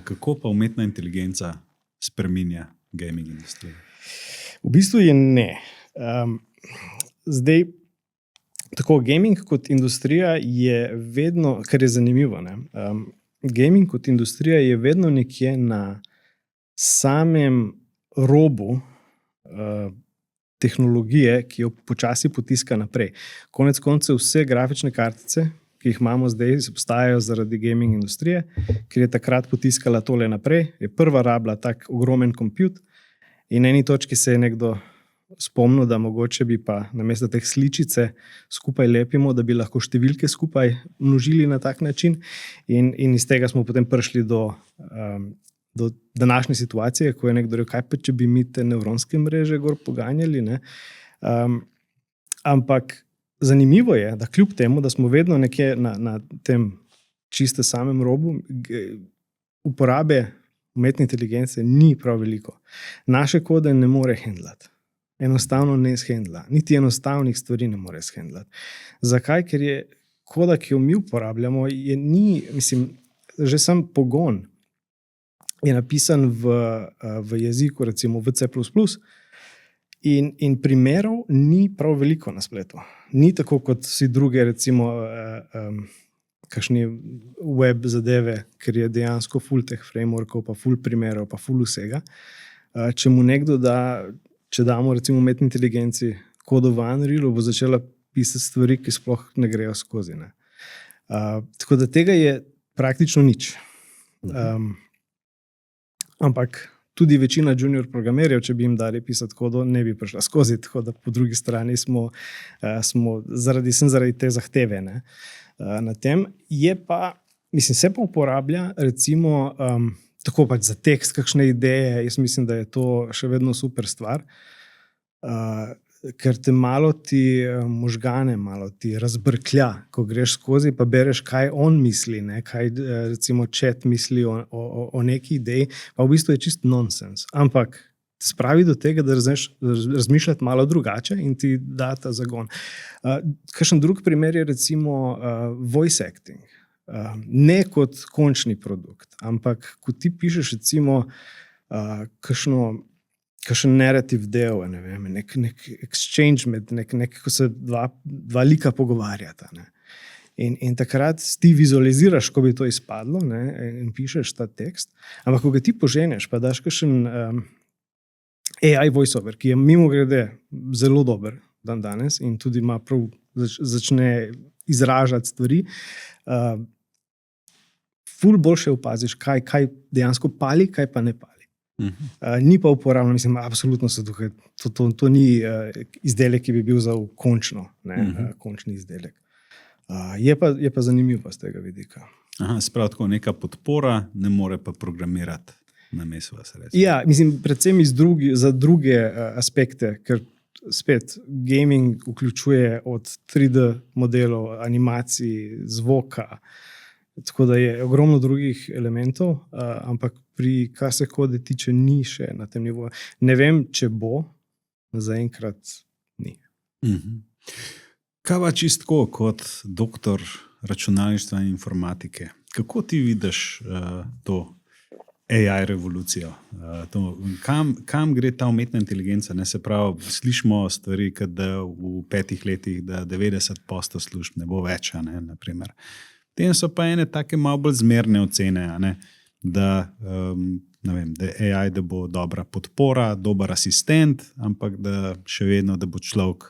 Kako pa umetna inteligenca spreminja gaming industrijo? V bistvu je ne. Zdaj, tako gaming kot industrija je vedno, kar je zanimivo, gaming kot industrija je vedno nekje na samem robu tehnologije, ki jo počasi potiska naprej. Konec koncev vse grafične kartice, ki jih imamo zdaj, obstajajo zaradi gaming industrije, ker je takrat potiskala tole naprej, je prva rabila tak ogromen kompjut in na eni točki se je nekdo spomnil, da mogoče bi pa namesto teh sličice skupaj lepimo, da bi lahko številke skupaj množili na tak način in iz tega smo potem prišli do današnje situacije, ko je nekdo rekel, kaj pa če bi mi te nevronske mreže gor poganjali. Ampak zanimivo je, da kljub temu, da smo vedno nekje na tem čiste samem robu, uporabe umetne inteligence ni prav veliko. Naše kode ne more handlati. Enostavno ne shendla. Niti enostavnih stvari ne more shendlati. Zakaj? Ker je koda, ki jo mi uporabljamo, že sam pogon je napisan v jeziku, recimo v C++, in primerov ni prav veliko na spletu. Ni tako kot vsi druge, recimo kakšni web zadeve, ker je dejansko ful teh frameworkov, pa ful primerov, pa ful vsega. Če mu nekdo če damo recimo umetni inteligenci kodo v Unrealu, bo začela pisati stvari, ki sploh ne grejo skozi. Tako da tega je praktično nič. Ampak tudi večina junior programerjev, če bi jim dali pisati kodo, ne bi prišla skozi, tako da po drugi strani smo zaradi te zahteve, ne, na tem. Je pa, mislim, se pa uporablja recimo tako pač za tekst, kakšne ideje, jaz mislim, da je to še vedno super stvar, ker te malo ti možgane malo ti razbrklja, ko greš skozi, pa bereš, kaj on misli, ne? Kaj recimo chat misli o neki ideji, pa v bistvu je čist nonsens. Ampak te spravi do tega, da razmišljati malo drugače in ti da ta zagon. Kakšen drug primer je recimo voice acting. Ne kot končni produkt, ampak ko ti pišeš recimo kakšen narrative del, ne vem, nek exchange med ko se dva lika pogovarjata. Ne. In takrat ti vizualiziraš, ko bi to izpadlo, ne, in pišeš ta tekst, ampak ko ga ti poženeš, pa daš kakšen AI voiceover, ki je mimogrede zelo dober dan danes in tudi ima prav začne izražati stvari, ful boljše opaziš, kaj dejansko pali, kaj pa ne pali. Ni pa uporabno, mislim, absolutno so tukaj, to ni izdelek, ki bi bil za končno, ne, končni izdelek. Je pa zanimivo z tega vidika. Aha, sprav tako neka podpora, ne more pa programirati na mestu vas reči. Ja, mislim, predvsem za druge aspekte, ker spet gaming vključuje od 3D modelov, animacij, zvoka, tako da je ogromno drugih elementov, ampak kar se kode tiče, ni še na tem nivoju. Ne vem, če bo, zaenkrat ni. Kaj pa čistko kot doktor računalništva in informatike? Kako ti vidiš to AI revolucijo? Kam gre ta umetna inteligenca? Ne, se pravi, slišimo stvari, da v 5 letih, da 90% služb ne bo več, ne, naprimer. Tem so pa ene take malo bolj zmerne ocene, ne, da je AI, da bo dobra podpora, dober asistent, ampak da še vedno, da bo človek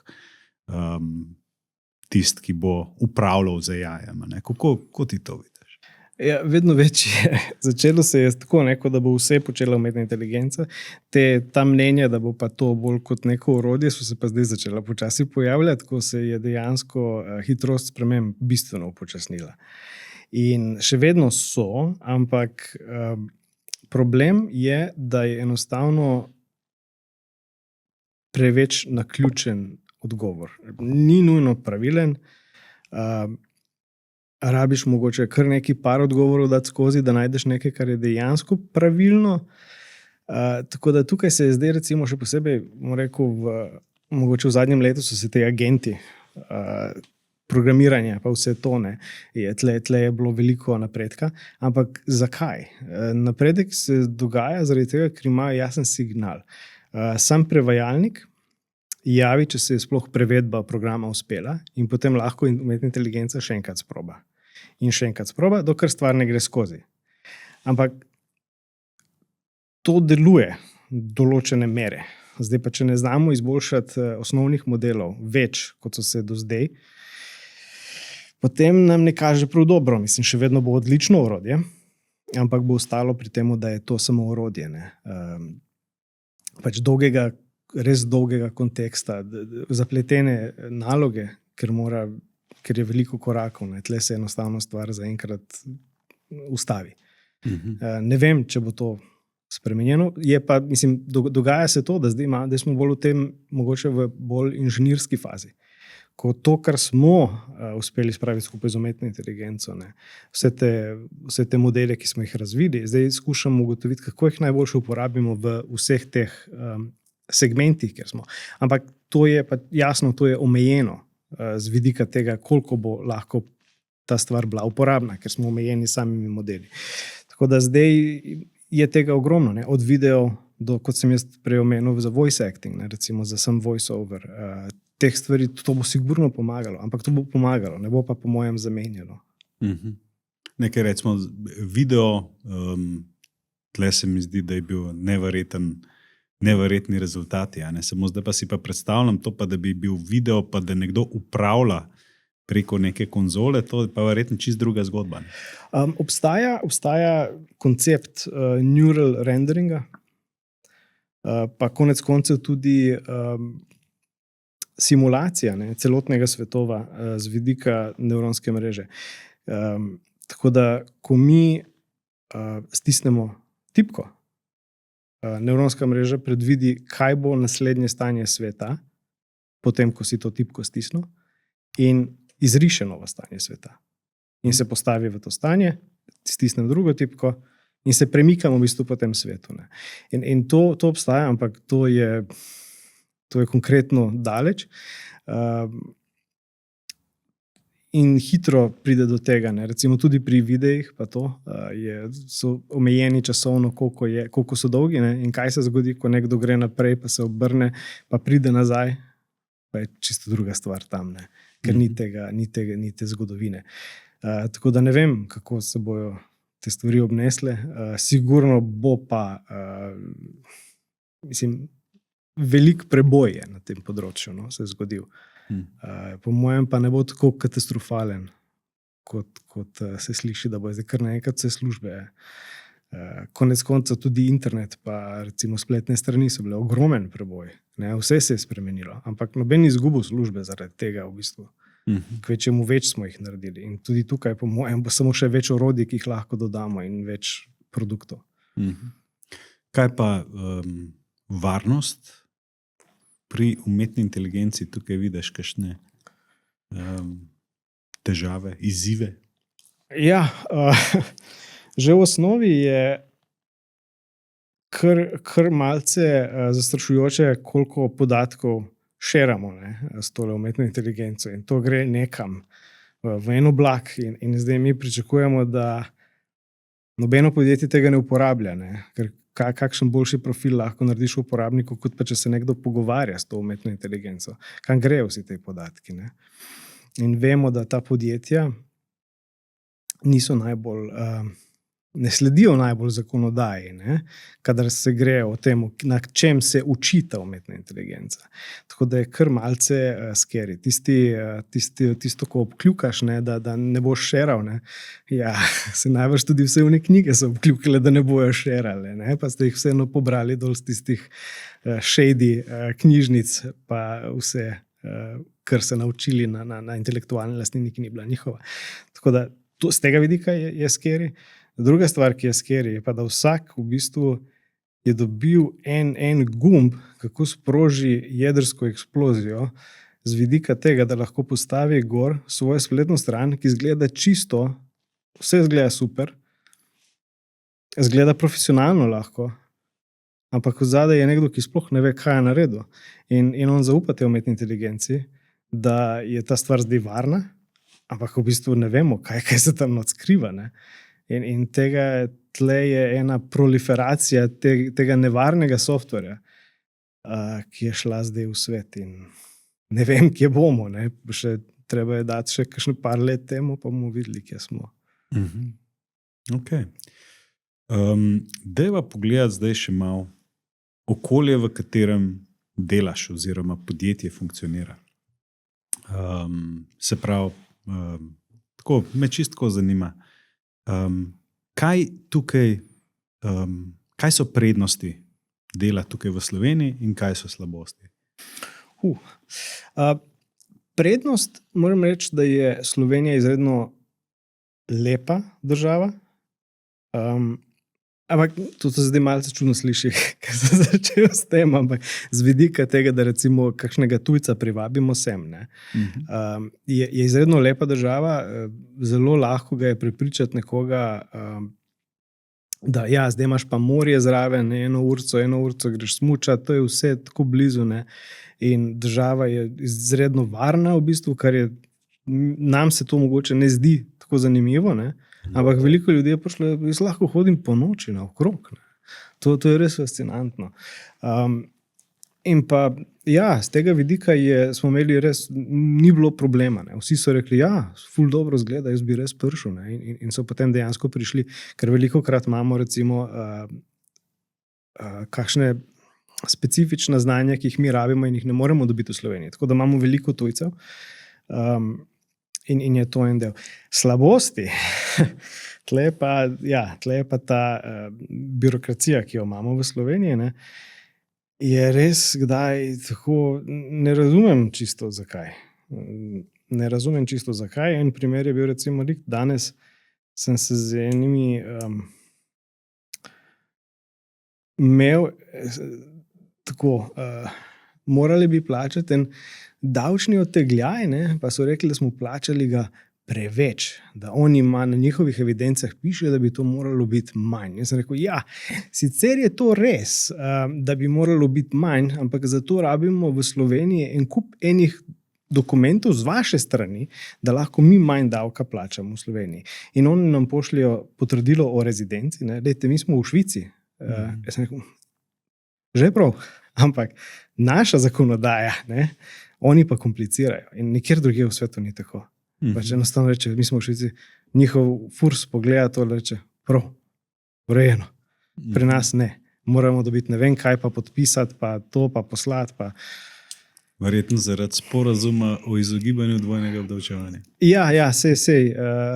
tisti, ki bo upravljal z AI-jem. Kako ti to vidiš? Ja, vedno več je. Začelo se je tako, da bo vse počela umetna inteligenca. Ta mnenja, da bo pa to bolj kot neko orodje, so se pa zdaj začela počasi pojavljati, ko se je dejansko hitrost sprememb bistveno upočasnila. In še vedno so, ampak problem je, da je enostavno preveč naključen odgovor. Ni nujno pravilen, rabiš mogoče kar neki par odgovorov dati skozi, da najdeš nekaj, kar je dejansko pravilno. Tako da tukaj se je zdaj recimo še posebej, mogoče v zadnjem letu so se te agenti programiranja, pa vse to, ne, tle je bilo veliko napredka, ampak zakaj? Napredek se dogaja zaradi tega, ker ima jasen signal. Sam prevajalnik javi, če se je sploh prevedba programa uspela in potem lahko umetna inteligenca še enkrat sproba. In še enkrat sproba, dokler stvar ne gre skozi. Ampak to deluje določene mere. Zdaj pa, če ne znamo izboljšati osnovnih modelov več, kot so se do zdaj, potem nam ne kaže prav dobro. Mislim, še vedno bo odlično orodje, ampak bo ostalo pri tem, da je to samo orodje. Ne. Pač res dolgega konteksta, zapletene naloge, ker je veliko korakov, ne. Tle se enostavno stvar zaenkrat ustavi. Ne vem, če bo to spremenjeno. Je pa, mislim, dogaja se to, da zdaj smo bolj v tem, mogoče v bolj inženirski fazi. Ko to, kar smo uspeli spraviti skupaj z umetno inteligenco, ne, vse te modele, ki smo jih razvili, zdaj skušamo ugotoviti, kako jih najboljše uporabimo v vseh teh segmentih, kjer smo. Ampak to je pa jasno, to je omejeno z vidika tega, koliko bo lahko ta stvar bila uporabna, ker smo omejeni samimi modeli. Tako da zdaj je tega ogromno, ne, od video do, kot sem jaz prej omenil, za voice acting, ne, recimo za sam voice over, teh stvari, to bo sigurno pomagalo, ampak to bo pomagalo, ne bo pa po mojem zamenjalo. Nekaj recimo video, tle se mi zdi, da je bil neverjetni rezultati, ne? Samo zdaj pa si pa predstavljam to, pa da bi bil video, pa da nekdo upravlja preko neke konzole, to je pa verjetno čist druga zgodba. Obstaja koncept neural renderinga, pa konec koncev tudi simulacija celotnega svetova z vidika nevronske mreže. Tako da, ko mi stisnemo tipko, nevronska mreža predvidi, kaj bo naslednje stanje sveta, potem, ko si to tipko stisnil, in izriše novo stanje sveta. In se postavi v to stanje, stisnem drugo tipko in se premikamo v bistvu po tem svetu. In to obstaja, ampak to je konkretno daleč. In hitro pride do tega. Recimo tudi pri videih, pa to so omejeni časovno, koliko so dolgi. In kaj se zgodi, ko nekdo gre naprej, pa se obrne, pa pride nazaj, pa je čisto druga stvar tam, ker ni te zgodovine. Tako da ne vem, kako se bojo te stvari obnesle. Sigurno bo pa, velik preboj je na tem področju, se je zgodil. Po mojem pa ne bo tako katastrofalen, kot se sliši, da bo zdaj kar naenkrat vse službe. Konec konca tudi internet, pa recimo spletne strani so bile ogromen preboj. Vse se je spremenilo, ampak noben ni izgubil službe zaradi tega v bistvu. Kvečemu več smo jih naredili. In tudi tukaj, po mojem, bo samo še več orodij, ki jih lahko dodamo in več produktov. Kaj pa varnost pri umetni inteligenci? Tukaj vidiš kakšne težave, izzive? Ja, že v osnovi je kar malce zastrašujoče, koliko podatkov šeramo s tole umetno inteligenco, in to gre nekam v en oblak in zdaj mi pričakujemo, da nobeno podjetje tega ne uporablja, ker kakšen boljši profil lahko narediš v uporabniku, kot pa če se nekdo pogovarja s to umetno inteligenco. Kam grejo vsi te podatki? In vemo, da ta podjetja niso najbolj, ne sledijo najbolj zakonodaji, kadar se gre o tem, na čem se uči ta umetna inteligenca. Tako da je kar malce scary. Tisto, ko obkljukaš, da ne boš šeral, ja, se najbrž tudi vse one knjige so obkljukale, da ne bojo šerale, pa ste jih vseeno pobrali dol z tistih shady knjižnic, pa vse, kar se naučili na intelektualni lastnini, ki ni bila njihova. Tako da, z tega vidika je scary. Druga stvar, ki je scary, je pa, da vsak v bistvu je dobil en gumb, kako sproži jedrsko eksplozijo, z vidika tega, da lahko postavi gor svojo spletno stran, ki izgleda čisto, vse izgleda super, izgleda profesionalno lahko, ampak zadaj je nekdo, ki sploh ne ve, kaj je naredil. In on zaupa tej umetni inteligenci, da je ta stvar zdaj varna, ampak v bistvu ne vemo, kaj se tam odskriva. In tle je ena proliferacija tega nevarnega softverja, ki je šla zdaj v svet. In ne vem, kje bomo. Še treba je dati še kakšne par let temu, pa bomo videli, kje smo. Ok. Dajva pogledati zdaj še malo okolje, v katerem delaš oziroma podjetje funkcionira. Se pravi, me čisto zanima, kaj so prednosti dela tukaj v Sloveniji in kaj so slabosti? Prednost, moram reči, da je Slovenija izredno lepa država, ampak to se zdaj malce čudno sliši, ker sem začel s tem, ampak z vidika tega, da recimo kakšnega tujca privabimo sem. Je izredno lepa država, zelo lahko ga je prepričati nekoga, da ja, zdaj imaš pa morje zraven, eno urco greš smučati, to je vse tako blizu. In država je izredno varna v bistvu, kar je, nam se to mogoče ne zdi tako zanimivo, ampak veliko ljudi je prišlo, jaz lahko hodim po noči naokrog. To je res fascinantno. In pa, ja, z tega vidika smo imeli res, ni bilo problema. Vsi so rekli, ja, ful dobro zgleda, jaz bi res prišel. In so potem dejansko prišli, ker velikokrat imamo recimo kakšne specifična znanja, ki jih mi rabimo in jih ne moremo dobiti v Sloveniji. Tako da imamo veliko tujcev. In je to en del. Slabosti. Tle je pa ta birokracija, ki jo imamo v Sloveniji. je res kdaj tako, ne razumem čisto zakaj. Ne razumem čisto zakaj. En primer je bil recimo danes, sem se z enimi imel tako, morali bi plačati en davčni odtegljaj, ne, pa so rekli, da smo plačali ga preveč, da oni ima na njihovih evidencah piše, da bi to moralo biti manj. Jaz sem rekel, ja, sicer je to res, da bi moralo biti manj, ampak zato rabimo v Sloveniji en kup enih dokumentov z vaše strani, da lahko mi manj davka plačamo v Sloveniji. In oni nam pošljajo potrdilo o rezidenci, ne, dajte, mi smo v Švici. Jaz sem rekel, že prav, ampak naša zakonodaja, ne, oni pa komplicirajo in nikjer drugje v svetu ni tako. Pač enostavno reče, mi smo v Švici, njihov furs pogleda to, reče, prav, urejeno. Pri nas ne. Moramo dobiti ne vem kaj, pa podpisati, pa to, pa poslati, pa... Verjetno zaradi sporazuma o izogibanju dvojnega obdavčevanja. Ja, sej,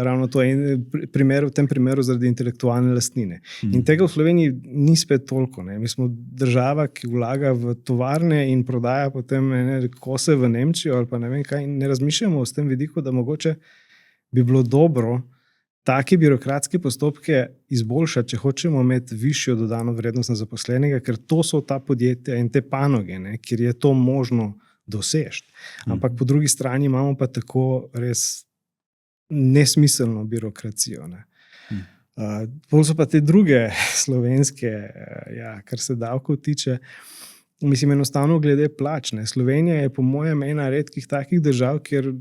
ravno to. In v tem primeru zaradi intelektualne lastnine. In tega v Sloveniji ni spet toliko. Ne. Mi smo država, ki vlaga v tovarne in prodaja potem kose v Nemčijo ali pa ne vem kaj. In ne razmišljamo s tem vidiku, da mogoče bi bilo dobro take birokratske postopke izboljšati, če hočemo imeti višjo dodano vrednost na zaposlenega, ker to so ta podjetja in te panoge, ne, kjer je to možno dosežeti. Ampak po drugi strani imamo pa tako res nesmiselno birokracijo. Ne. Pol so pa te druge slovenske, kar se davkov tiče, mislim enostavno glede plač. Ne. Slovenija je po mojem ena redkih takih držav, kjer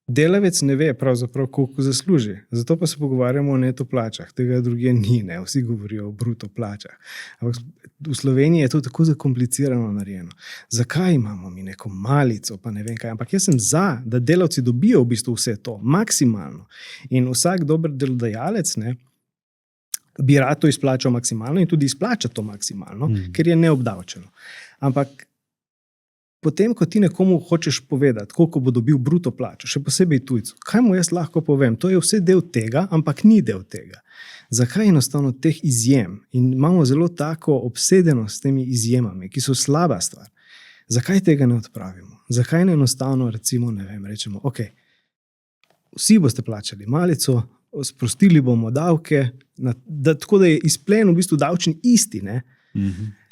delavec ne ve pravzaprav, koliko zasluži. Zato pa se pogovarjamo o neto plačah. Tega drugje ni, ne. Vsi govorijo o bruto plačah. Ampak v Sloveniji je to tako zakomplicirano narejeno. Zakaj imamo mi neko malico, pa ne vem kaj. Ampak jaz sem za, da delavci dobijo v bistvu vse to, maksimalno. In vsak dober delodajalec, ne, bi rad to izplačal maksimalno in tudi izplača to maksimalno, ker je neobdavčeno. Ampak potem, ko ti nekomu hočeš povedati, koliko bo dobil bruto plačo, še posebej tujcu, kaj mu jaz lahko povem? To je vse del tega, ampak ni del tega. Zakaj enostavno teh izjem? In imamo zelo tako obsedenost s temi izjemami, ki so slaba stvar. Zakaj tega ne odpravimo? Zakaj ne enostavno recimo, ne vem, rečemo, ok, vsi boste plačali malico, sprostili bomo davke, tako da je izplen v bistvu davčni isti, ne?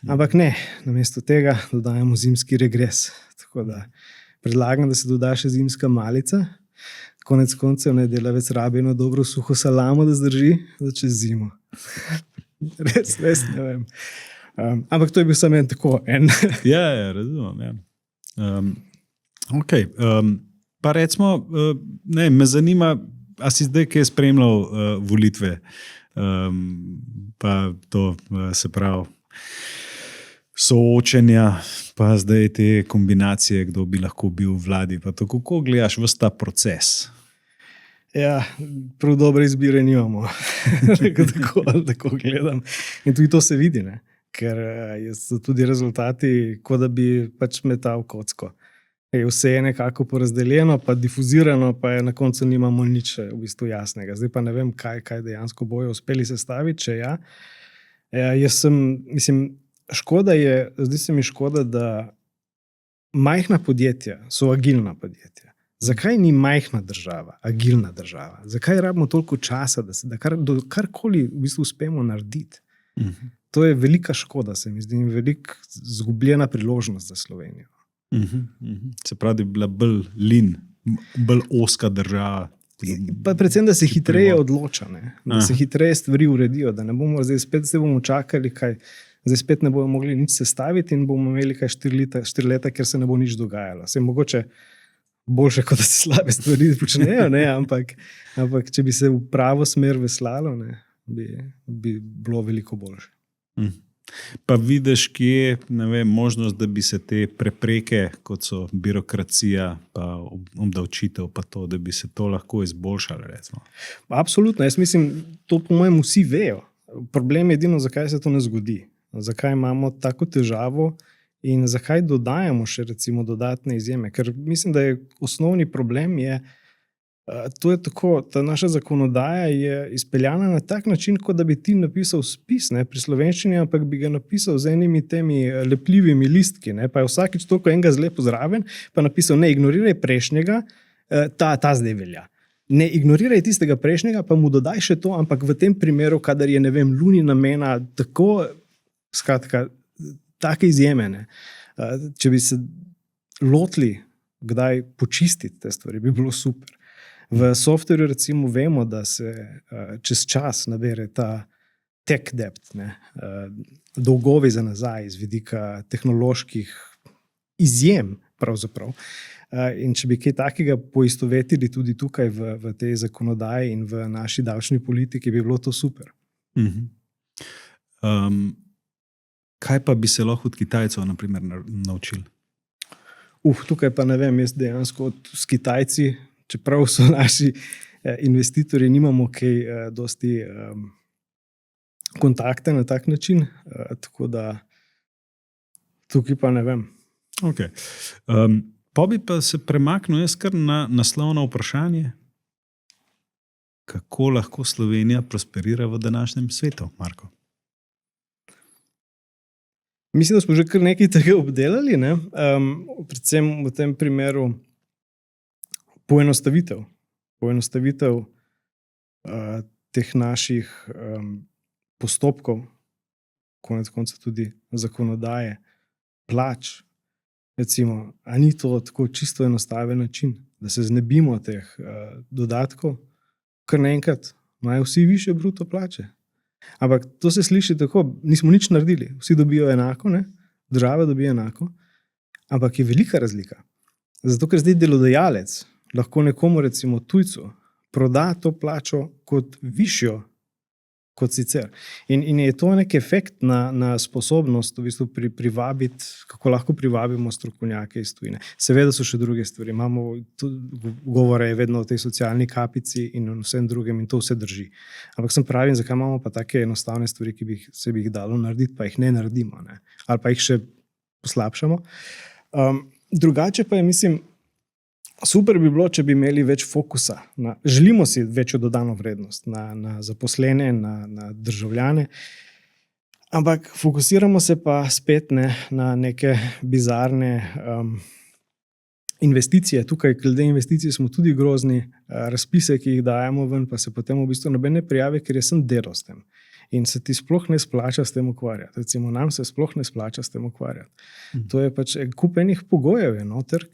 Ampak ne, namesto tega dodajamo zimski regres. Tako da predlagam, da se doda še zimska malica. Konec koncev ne, delavec rabi eno dobro suho salamo, da zdrži za čez zimo. Res ne vem. Ampak to je bil samo tako en. Ja, razumem. Ja. Ok. Pa recimo, ne, me zanima, a si zdaj kaj spremljal volitve? Pa to se pravi soočenja, pa zdaj te kombinacije, kdo bi lahko bil v vladi. Pa to, kako gledaš ves ta proces? Ja, prav dobre izbire nimamo. tako gledam. In tudi to se vidi, ne? Ker so tudi rezultati, kot da bi pač metal kocko. Vse je nekako porazdeljeno, pa difuzirano, pa je na koncu nimamo nič v bistvu jasnega. Zdaj pa ne vem, kaj dejansko bojo uspeli sestaviti, če ja. Jaz sem, mislim, zdi se mi škoda, da majhna podjetja so agilna podjetja. Zakaj ni majhna država, agilna država? Zakaj rabimo toliko časa, da karkoli v bistvu uspemo narediti? To je velika škoda, se mi zdi, in velika zgubljena priložnost za Slovenijo. Se pravi, da bi bila bolj ozka država. Pa predvsem, da se hitreje odloča, ne? Da se hitreje stvari uredijo, da ne bomo zdaj bomo čakali, zdaj spet ne bomo mogli nič sestaviti in bomo imeli kaj 4 leta, ker se ne bo nič dogajalo. Se je mogoče boljše, kot da se slabe stvari počnejo, ne? Ampak če bi se v pravo smer veslalo, ne? Bi bilo veliko boljše. Pa vidiš, kje je možnost, da bi se te prepreke, kot so birokracija, pa obdavčitev, pa to, da bi se to lahko izboljšalo, recimo? Absolutno. Jaz mislim, to po mojem vsi vejo. Problem je edino, zakaj se to ne zgodi. Zakaj imamo tako težavo in zakaj dodajamo še recimo dodatne izjeme. Ker mislim, da je osnovni problem je To je tako, ta naša zakonodaja je izpeljana na tak način, kot da bi ti napisal spis, ne, pri slovenščini, ampak bi ga napisal z enimi temi lepljivimi listki, ne, pa je vsakič toliko enega zlepo zraven, pa napisal, ne ignoriraj prejšnjega, ta zdaj velja. Ne ignoriraj tistega prejšnjega, pa mu dodaj še to, ampak v tem primeru, kadar je, ne vem, lunina mena, tako, skratka, take izjeme, ne. Če bi se lotili kdaj počistiti te stvari, bi bilo super. V softverju recimo vemo, da se čez čas nabere ta tech debt, ne, dolgovi za nazaj iz vidika tehnoloških izjem pravzaprav. In če bi kaj takega poistovetili tudi tukaj v tej zakonodaji in v naši davčni politiki, bi bilo to super. Kaj pa bi se lahko od Kitajcev na primer naučili? Tukaj pa ne vem, jaz dejansko s Kitajci, čeprav so naši investitorji, nimamo kaj dosti kontakte na tak način, tako da tukaj pa ne vem. Okay. Pa bi pa se premaknil jaz kar na naslovno vprašanje, kako lahko Slovenija prosperira v današnjem svetu, Marko? Mislim, da smo že kar nekaj tega obdelali, ne? Predvsem v tem primeru poenostavitev teh naših postopkov, konec konca tudi zakonodaje, plač. Recimo, a ni to tako čisto enostaven način, da se znebimo teh dodatkov, kar naenkrat imajo vsi višje bruto plače. Ampak to se sliši tako, nismo nič naredili, vsi dobijo enako, ne? Država dobi enako, ampak je velika razlika. Zato, ker zdaj delodajalec lahko nekomu, recimo tujcu, proda to plačo kot višjo, kot sicer. In je to nek efekt na sposobnost v bistvu privabiti, kako lahko privabimo strokovnjake iz tujine. Seveda so še druge stvari. Imamo govore je vedno o tej socialni kapici in o vsem drugem in to vse drži. Ampak sem pravim, zakaj imamo pa take enostavne stvari, ki bi jih dalo narediti, pa jih ne naredimo, ne? Ali pa jih še poslabšamo. Drugače pa je, mislim, super bi bilo, če bi imeli več fokusa. Želimo si večjo dodano vrednost na zaposlene, na državljane, ampak fokusiramo se pa spet na neke bizarne investicije. Tukaj, glede investicij, smo tudi grozni, razpise, ki jih dajemo ven, pa se potem v bistvu noben ne prijavi, ker je sem delo s tem. In se ti sploh ne splača s tem ukvarjati. Recimo, nam se sploh ne splača s tem ukvarjati. To je pač kup enih pogojev, noter,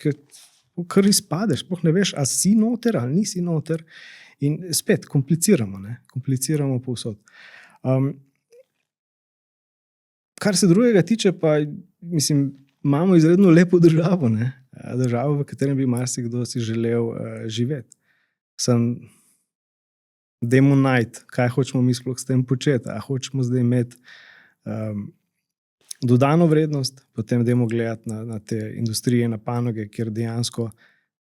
kar izpadeš, sploh ne veš, ali si noter, ali nisi noter. In spet kompliciramo, kompliciramo povsod. Kar se drugega tiče, pa mislim, imamo izredno lepo državo, državo, v katerem bi marsikdo si želel živeti. Dajmo najti, kaj hočemo mi sploh s tem početi. A hočemo zdaj imeti dodano vrednost, potem dajmo gledati na te industrije, na panoge, kjer dejansko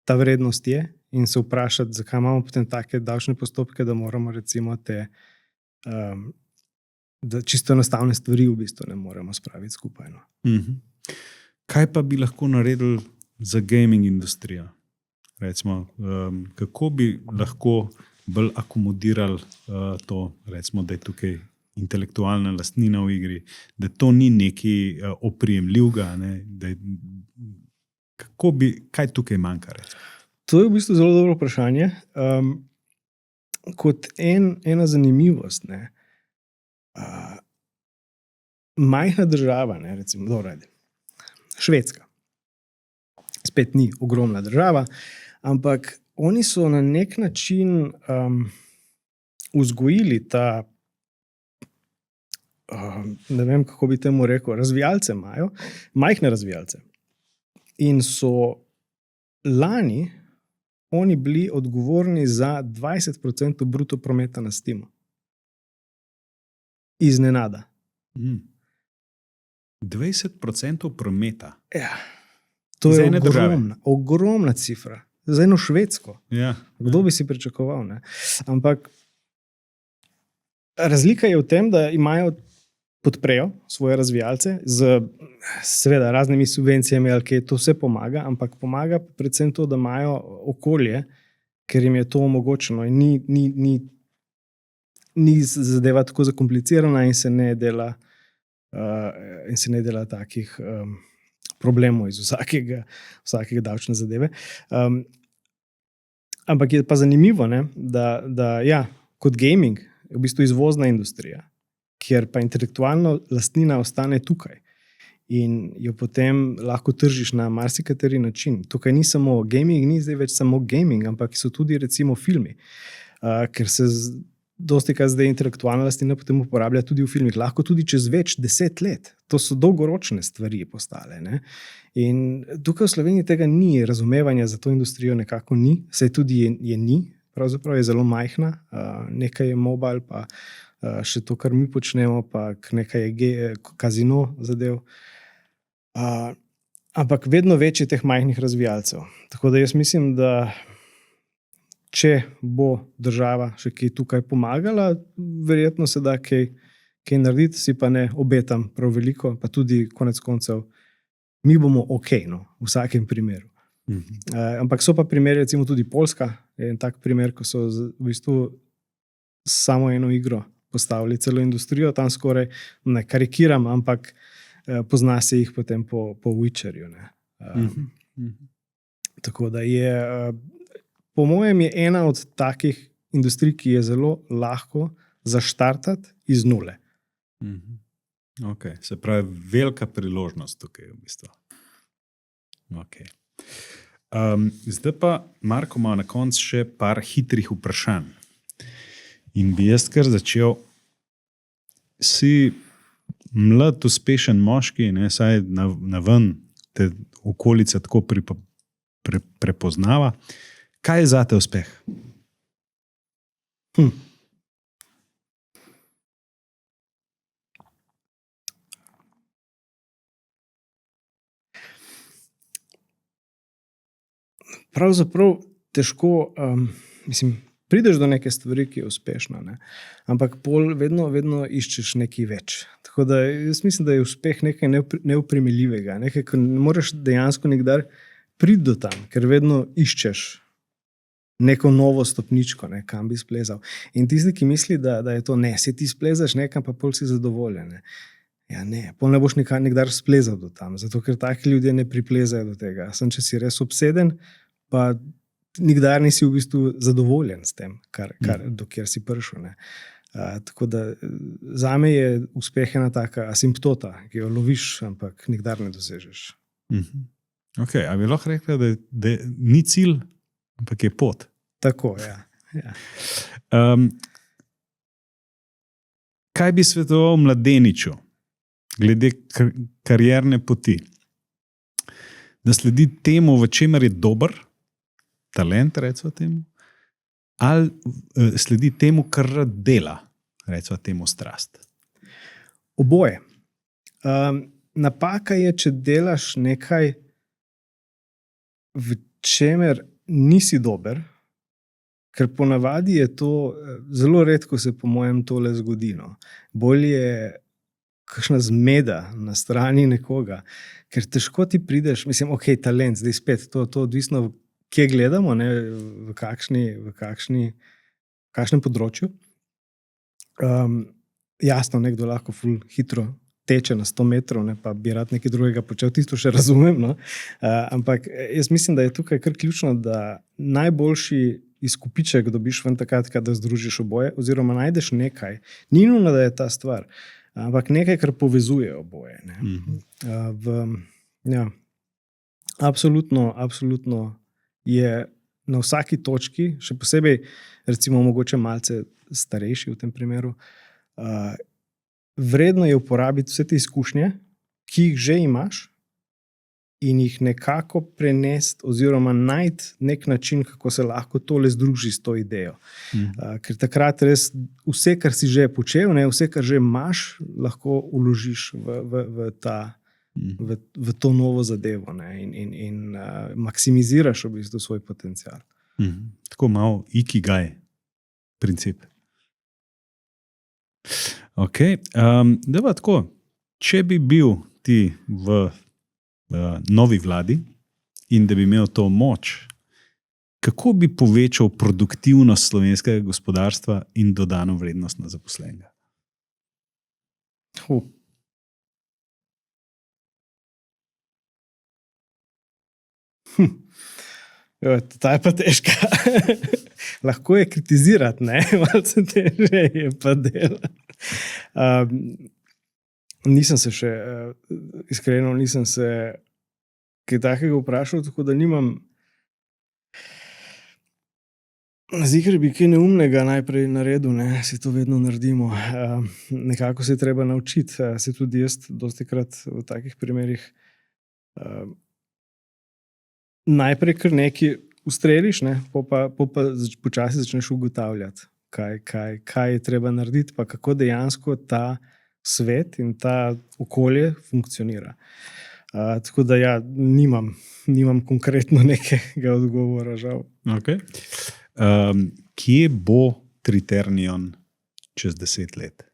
ta vrednost je, in se vprašati, zakaj imamo potem take davčne postopke, da moramo recimo da čisto enostavne stvari v bistvu ne moremo spraviti skupaj. Kaj pa bi lahko naredili za gaming industrijo? Recimo, kako bi lahko bolj akomodirali to, recimo, da je tukaj intelektualna lastnina v igri, da to ni nekaj oprijemljivega, kaj tukaj manjka? To je v bistvu zelo dobro vprašanje. Kot ena zanimivost, majhna država, recimo, Švedska, spet ni ogromna država, ampak oni so na nek način vzgojili ta, ne vem, kako bi temu rekel, razvijalce imajo, majhne razvijalce. In so lani oni bili odgovorni za 20% bruto prometa na Steamu. Iznenada. 20% prometa? Ja. To je ogromna cifra. Za eno Švedsko. Ja. Kdo bi si pričakoval? Ampak razlika je v tem, da podprejo svoje razvijalce z seveda raznimi subvencijami, ali kaj, to vse pomaga, ampak pomaga predvsem to, da imajo okolje, ker jim je to omogočeno in ni zadeva tako zakomplicirana in se ne dela takih problemov iz vsakega davčne zadeve. Ampak je pa zanimivo, ne, da ja, kot gaming je v bistvu izvozna industrija, kjer pa intelektualna lastnina ostane tukaj in jo potem lahko tržiš na marsikateri način. Tukaj ni samo gaming, ni zdaj več samo gaming, ampak so tudi recimo filmi, ker se dostikrat zdaj intelektualna lastnina potem uporablja tudi v filmih, lahko tudi čez več 10 let. To so dolgoročne stvari postale. Ne? In tukaj v Sloveniji tega ni, razumevanja za to industrijo nekako ni, saj tudi je ni, pravzaprav je zelo majhna, nekaj je mobile, pa še to, kar mi počnemo, pa nekaj je kazino zadev. Ampak vedno več je teh majhnih razvijalcev. Tako da jaz mislim, da če bo država še kaj tukaj pomagala, verjetno se da kaj narediti, si pa ne obetam prav veliko, pa tudi konec koncev mi bomo okej, no, v vsakem primeru. Ampak so pa primeri, recimo tudi Poljska, je en tak primer, ko so v bistvu samo eno igro postavili celo industrijo, tam skoraj, ne karikiram, ampak pozna se jih potem po Witcherju. Tako da je, po mojem, je ena od takih industrij, ki je zelo lahko zaštartati iz nule. Okay. Se pravi, velika priložnost tukaj v bistvu. Okay. Zdaj pa, Marko, ima na koncu še par hitrih vprašanj. In bi jaz kar začel, si mlad, uspešen moški, ne, saj na ven te okolica tako prepoznava. Kaj je zate uspeh? Pravzaprav težko, prideš do neke stvari, ki je uspešna, ne? Ampak pol vedno iščeš nekaj več. Tako da jaz mislim, da je uspeh nekaj neuprimeljivega, nekaj, ko ne moreš dejansko nikdar priti do tam, ker vedno iščeš neko novo stopničko, ne, kam bi splezal. In tisti, ki misli, da je to ne, se ti splezaš nekam, pa pol si zadovoljen. Ne? Ja, ne, pol ne boš nikdar splezal do tam, zato ker taki ljudje ne priplezajo do tega. Sem, če si res obseden, pa nikdar nisi v bistvu zadovoljen s tem, dokjer si prišel. Ne. Tako da zame je uspeh ena taka asimptota, ki jo loviš, ampak nikdar ne dosežeš. Okay, a bi lahko rekla, da ni cilj, ampak je pot? Tako, ja. Kaj bi svetoval mladeniču glede karierne poti? Da sledi temu, v čemer je dober, talent, recimo temu, ali sledi temu, kar rad dela, recimo temu strast? Oboje. Napaka je, če delaš nekaj, v čemer nisi dober, ker ponavadi je to, zelo redko se po mojem tole zgodi. No. Bolj je kakšna zmeda na strani nekoga, ker težko ti prideš, mislim, ok, talent, zdaj spet, to odvisno, kje gledamo, ne, v kakšnem področju. Jasno, nekdo lahko ful hitro teče na 100 metrov, ne, pa bi rad nekaj drugega počel, tisto še razumem, no? Ampak jaz mislim, da je tukaj kar ključno, da najboljši izkupiček dobiš ven takrat, da združiš oboje, oziroma najdeš nekaj. Ni nujno, da je ta stvar, ampak nekaj, kar povezuje oboje. Ne? Absolutno je na vsaki točki, še posebej recimo mogoče malce starejši v tem primeru, vredno je uporabiti vse te izkušnje, ki jih že imaš, in jih nekako prenesti oziroma najti nek način, kako se lahko tole združi s to idejo. Ker takrat res vse, kar si že počel, ne, vse, kar že imaš, lahko vložiš v to novo zadevo, ne, in maksimiziraš v bistvu svoj potencial. Tako malo ikigai princip. Ok, da pa tako, če bi bil ti v novi vladi in da bi imel to moč, Kako bi povečal produktivnost slovenskega gospodarstva in dodano vrednost na zaposlenega? Ta je pa težka. Lahko je kritizirati, ne, malce težje je pa delati. Nisem se še, iskreno nisem se kaj takega vprašal, tako da nimam. Ziher bi kaj neumnega najprej naredil, ne, si to vedno naredimo. Nekako se je treba naučiti, se tudi jaz dostikrat v takih primerih najprej kar nekaj ustreliš, ne, po pa počasi začneš ugotavljati, kaj je treba narediti, pa kako dejansko ta svet in ta okolje funkcionira. Tako da ja, nimam konkretno nekega odgovora, žal. Okay. Kje bo Triternion čez 10 let?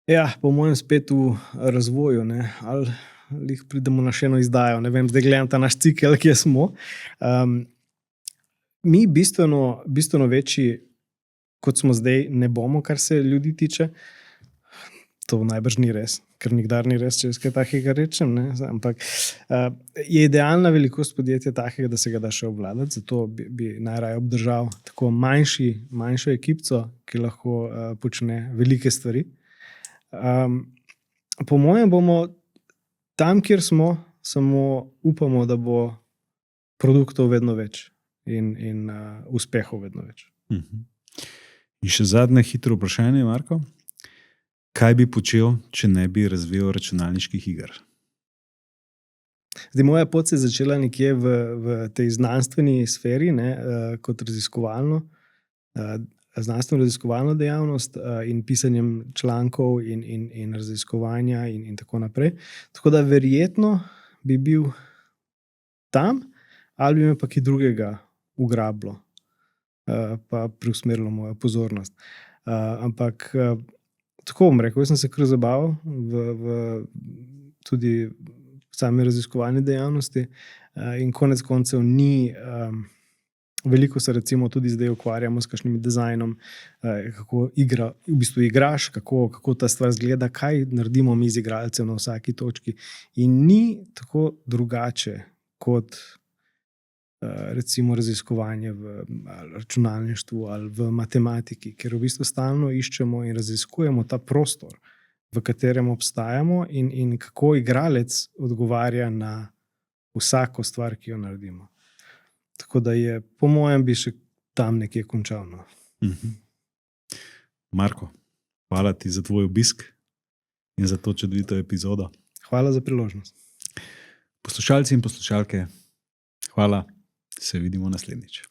Ja, po mojem spet v razvoju, ne, ali pridemo na še eno izdajo, ne vem, zdaj gledam ta naš cikel, kje smo. Mi bistveno večji, kot smo zdaj, ne bomo, kar se ljudi tiče. To najbrž ni res, ker nikdar ni res, če jaz kaj takega rečem, ne? Ampak je idealna velikost podjetja takega, da se ga da še obvladati, zato bi najraje obdržal tako manjšo ekipco, ki lahko počne velike stvari. Po mojem bomo tam, kjer smo, samo upamo, da bo produktov vedno več in uspehov vedno več. In še zadnje hitro vprašanje, Marko. Kaj bi počel, če ne bi razvijal računalniških iger? Zdaj, moja pot se je začela nekje v tej znanstveni sferi, ne, kot znanstveno-raziskovalno dejavnost in pisanjem člankov in raziskovanja in tako naprej. Tako da verjetno bi bil tam, ali bi me pa kaj drugega ugrabilo, pa preusmerilo mojo pozornost. Ampak tako bom rekel, jaz sem se kar zabaval tudi v sami raziskovalni dejavnosti in konec koncev ni veliko se recimo tudi zdaj ukvarjamo s kakšnim dizajnom, kako v bistvu igraš, kako ta stvar izgleda, kaj naredimo mi z igralcem na vsaki točki. In ni tako drugače kot recimo raziskovanje v računalništvu ali v matematiki, ker v bistvu stalno iščemo in raziskujemo ta prostor, v katerem obstajamo in kako igralec odgovarja na vsako stvar, ki jo naredimo. Tako da je, po mojem, bi še tam nekje končal. No. Marko, hvala ti za tvoj obisk in za to čudovito epizodo. Hvala za priložnost. Poslušalci in poslušalke, hvala. Se vidimo naslednjič.